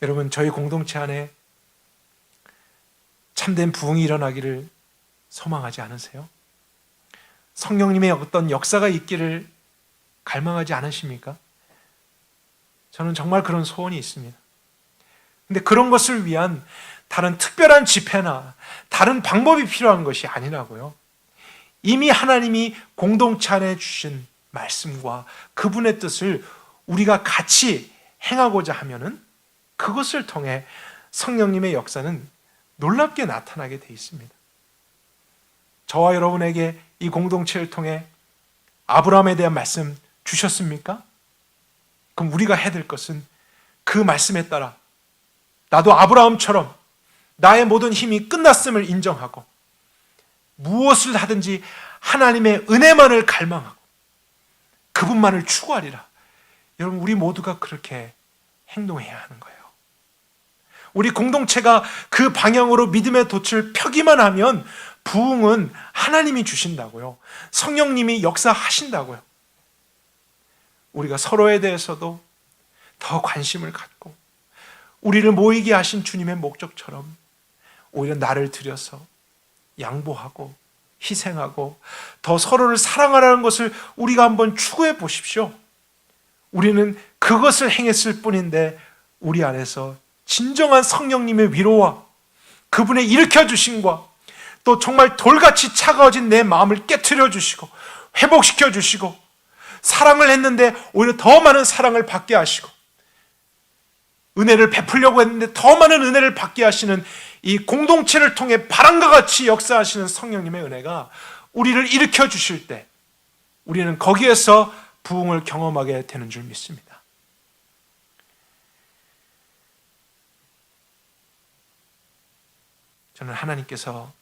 여러분, 저희 공동체 안에 참된 부흥이 일어나기를 소망하지 않으세요? 성령님의 어떤 역사가 있기를 갈망하지 않으십니까? 저는 정말 그런 소원이 있습니다. 근데 그런 것을 위한 다른 특별한 집회나 다른 방법이 필요한 것이 아니라고요. 이미 하나님이 공동체 안에 주신 말씀과 그분의 뜻을 우리가 같이 행하고자 하면은 그것을 통해 성령님의 역사는 놀랍게 나타나게 돼 있습니다. 저와 여러분에게 이 공동체를 통해 아브라함에 대한 말씀 주셨습니까? 그럼 우리가 해야 될 것은 그 말씀에 따라 나도 아브라함처럼 나의 모든 힘이 끝났음을 인정하고 무엇을 하든지 하나님의 은혜만을 갈망하고 그분만을 추구하리라. 여러분, 우리 모두가 그렇게 행동해야 하는 거예요. 우리 공동체가 그 방향으로 믿음의 돛을 펴기만 하면 부흥은 하나님이 주신다고요. 성령님이 역사하신다고요. 우리가 서로에 대해서도 더 관심을 갖고 우리를 모이게 하신 주님의 목적처럼 오히려 나를 들여서 양보하고 희생하고 더 서로를 사랑하라는 것을 우리가 한번 추구해 보십시오. 우리는 그것을 행했을 뿐인데 우리 안에서 진정한 성령님의 위로와 그분의 일으켜주심과 또 정말 돌같이 차가워진 내 마음을 깨트려 주시고 회복시켜 주시고 사랑을 했는데 오히려 더 많은 사랑을 받게 하시고 은혜를 베풀려고 했는데 더 많은 은혜를 받게 하시는 이 공동체를 통해 바람과 같이 역사하시는 성령님의 은혜가 우리를 일으켜 주실 때 우리는 거기에서 부흥을 경험하게 되는 줄 믿습니다. 저는 하나님께서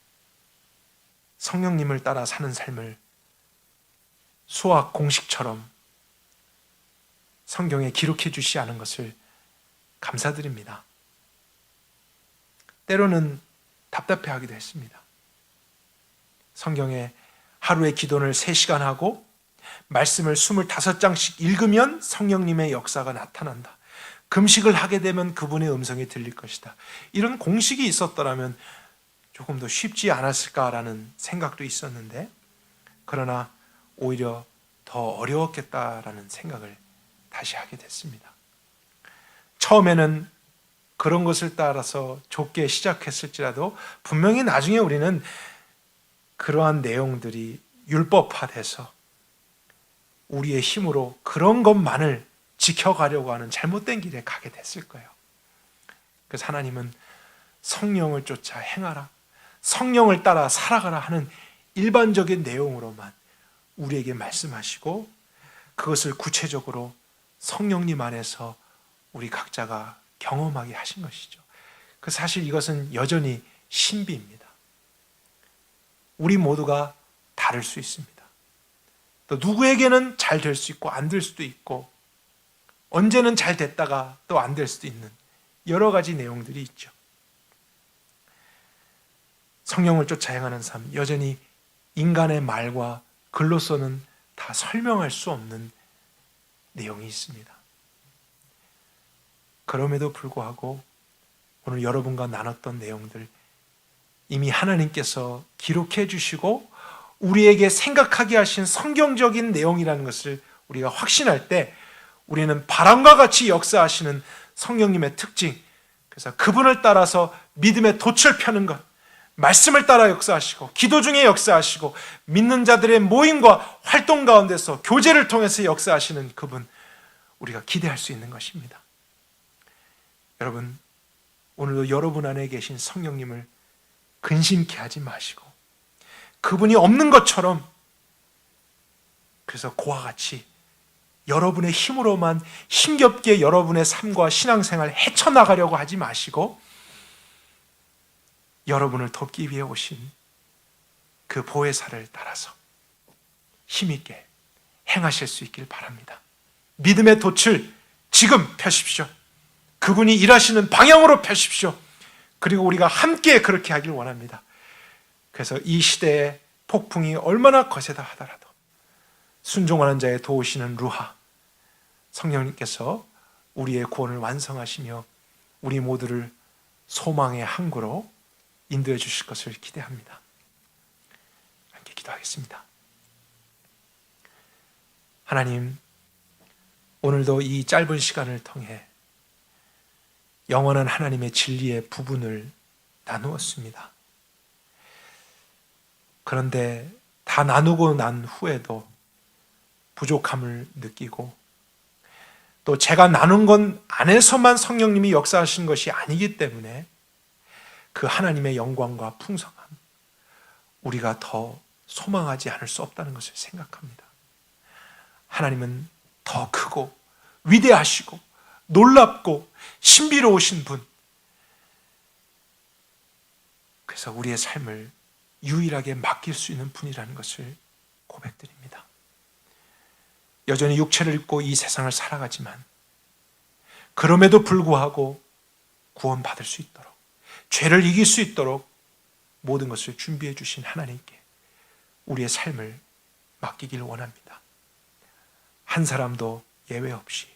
성령님을 따라 사는 삶을 수학 공식처럼 성경에 기록해 주시지 않은 것을 감사드립니다. 때로는 답답해하기도 했습니다. 성경에 하루에 기도를 3시간 하고 말씀을 25장씩 읽으면 성령님의 역사가 나타난다. 금식을 하게 되면 그분의 음성이 들릴 것이다. 이런 공식이 있었더라면 조금 더 쉽지 않았을까라는 생각도 있었는데 그러나 오히려 더 어려웠겠다라는 생각을 다시 하게 됐습니다. 처음에는 그런 것을 따라서 좁게 시작했을지라도 분명히 나중에 우리는 그러한 내용들이 율법화돼서 우리의 힘으로 그런 것만을 지켜가려고 하는 잘못된 길에 가게 됐을 거예요. 그래서 하나님은 성령을 쫓아 행하라, 성령을 따라 살아가라 하는 일반적인 내용으로만 우리에게 말씀하시고 그것을 구체적으로 성령님 안에서 우리 각자가 경험하게 하신 것이죠. 그 사실 이것은 여전히 신비입니다. 우리 모두가 다를 수 있습니다. 또 누구에게는 잘 될 수 있고 안 될 수도 있고 언제는 잘 됐다가 또 안 될 수도 있는 여러 가지 내용들이 있죠. 성령을 쫓아 행하는 삶, 여전히 인간의 말과 글로서는 다 설명할 수 없는 내용이 있습니다. 그럼에도 불구하고 오늘 여러분과 나눴던 내용들 이미 하나님께서 기록해 주시고 우리에게 생각하게 하신 성경적인 내용이라는 것을 우리가 확신할 때 우리는 바람과 같이 역사하시는 성령님의 특징, 그래서 그분을 따라서 믿음의 돛을 펴는 것, 말씀을 따라 역사하시고 기도 중에 역사하시고 믿는 자들의 모임과 활동 가운데서 교제를 통해서 역사하시는 그분, 우리가 기대할 수 있는 것입니다. 여러분, 오늘도 여러분 안에 계신 성령님을 근심케 하지 마시고 그분이 없는 것처럼 그래서 그와 같이 여러분의 힘으로만 힘겹게 여러분의 삶과 신앙생활 헤쳐나가려고 하지 마시고 여러분을 돕기 위해 오신 그 보혜사를 따라서 힘있게 행하실 수 있길 바랍니다. 믿음의 돛을 지금 펴십시오. 그분이 일하시는 방향으로 펴십시오. 그리고 우리가 함께 그렇게 하길 원합니다. 그래서 이 시대의 폭풍이 얼마나 거세다 하더라도 순종하는 자의 도우시는 루하 성령님께서 우리의 구원을 완성하시며 우리 모두를 소망의 항구로 인도해 주실 것을 기대합니다. 함께 기도하겠습니다. 하나님, 오늘도 이 짧은 시간을 통해 영원한 하나님의 진리의 부분을 나누었습니다. 그런데 다 나누고 난 후에도 부족함을 느끼고, 또 제가 나눈 것 안에서만 성령님이 역사하신 것이 아니기 때문에 그 하나님의 영광과 풍성함, 우리가 더 소망하지 않을 수 없다는 것을 생각합니다. 하나님은 더 크고 위대하시고 놀랍고 신비로우신 분, 그래서 우리의 삶을 유일하게 맡길 수 있는 분이라는 것을 고백드립니다. 여전히 육체를 입고 이 세상을 살아가지만 그럼에도 불구하고 구원받을 수 있도록, 죄를 이길 수 있도록 모든 것을 준비해 주신 하나님께 우리의 삶을 맡기길 원합니다. 한 사람도 예외 없이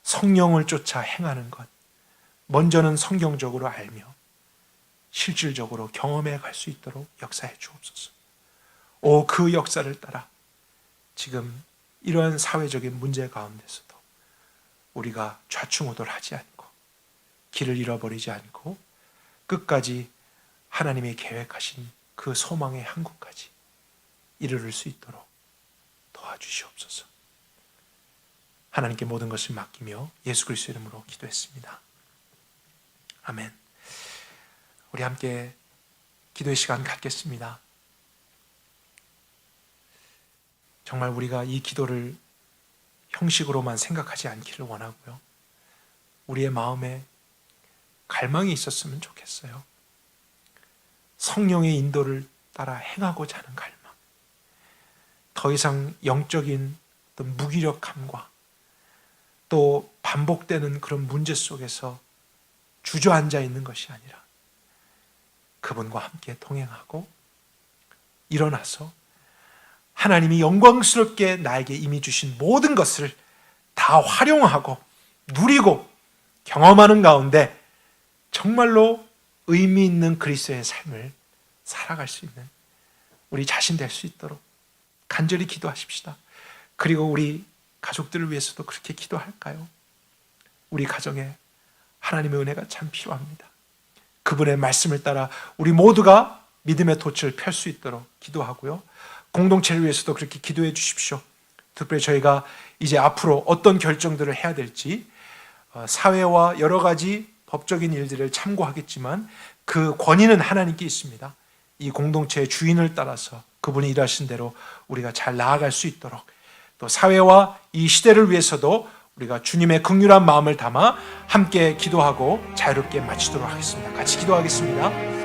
성령을 쫓아 행하는 것, 먼저는 성경적으로 알며 실질적으로 경험해 갈 수 있도록 역사해 주옵소서. 그 역사를 따라 지금 이러한 사회적인 문제 가운데서도 우리가 좌충우돌하지 않고 길을 잃어버리지 않고 끝까지 하나님이 계획하신 그 소망의 한국까지 이르를 수 있도록 도와주시옵소서. 하나님께 모든 것을 맡기며 예수 그리스도 이름으로 기도했습니다. 아멘. 우리 함께 기도의 시간 갖겠습니다. 정말 우리가 이 기도를 형식으로만 생각하지 않기를 원하고요, 우리의 마음에 갈망이 있었으면 좋겠어요. 성령의 인도를 따라 행하고자 하는 갈망, 더 이상 영적인 어떤 무기력함과 또 반복되는 그런 문제 속에서 주저앉아 있는 것이 아니라 그분과 함께 동행하고 일어나서 하나님이 영광스럽게 나에게 이미 주신 모든 것을 다 활용하고 누리고 경험하는 가운데 정말로 의미 있는 그리스도의 삶을 살아갈 수 있는 우리 자신 될 수 있도록 간절히 기도하십시다. 그리고 우리 가족들을 위해서도 그렇게 기도할까요? 우리 가정에 하나님의 은혜가 참 필요합니다. 그분의 말씀을 따라 우리 모두가 믿음의 돛을 펼 수 있도록 기도하고요, 공동체를 위해서도 그렇게 기도해 주십시오. 특별히 저희가 이제 앞으로 어떤 결정들을 해야 될지 사회와 여러 가지 법적인 일들을 참고하겠지만 그 권위는 하나님께 있습니다. 이 공동체의 주인을 따라서 그분이 일하신 대로 우리가 잘 나아갈 수 있도록, 또 사회와 이 시대를 위해서도 우리가 주님의 긍휼한 마음을 담아 함께 기도하고 자유롭게 마치도록 하겠습니다. 같이 기도하겠습니다.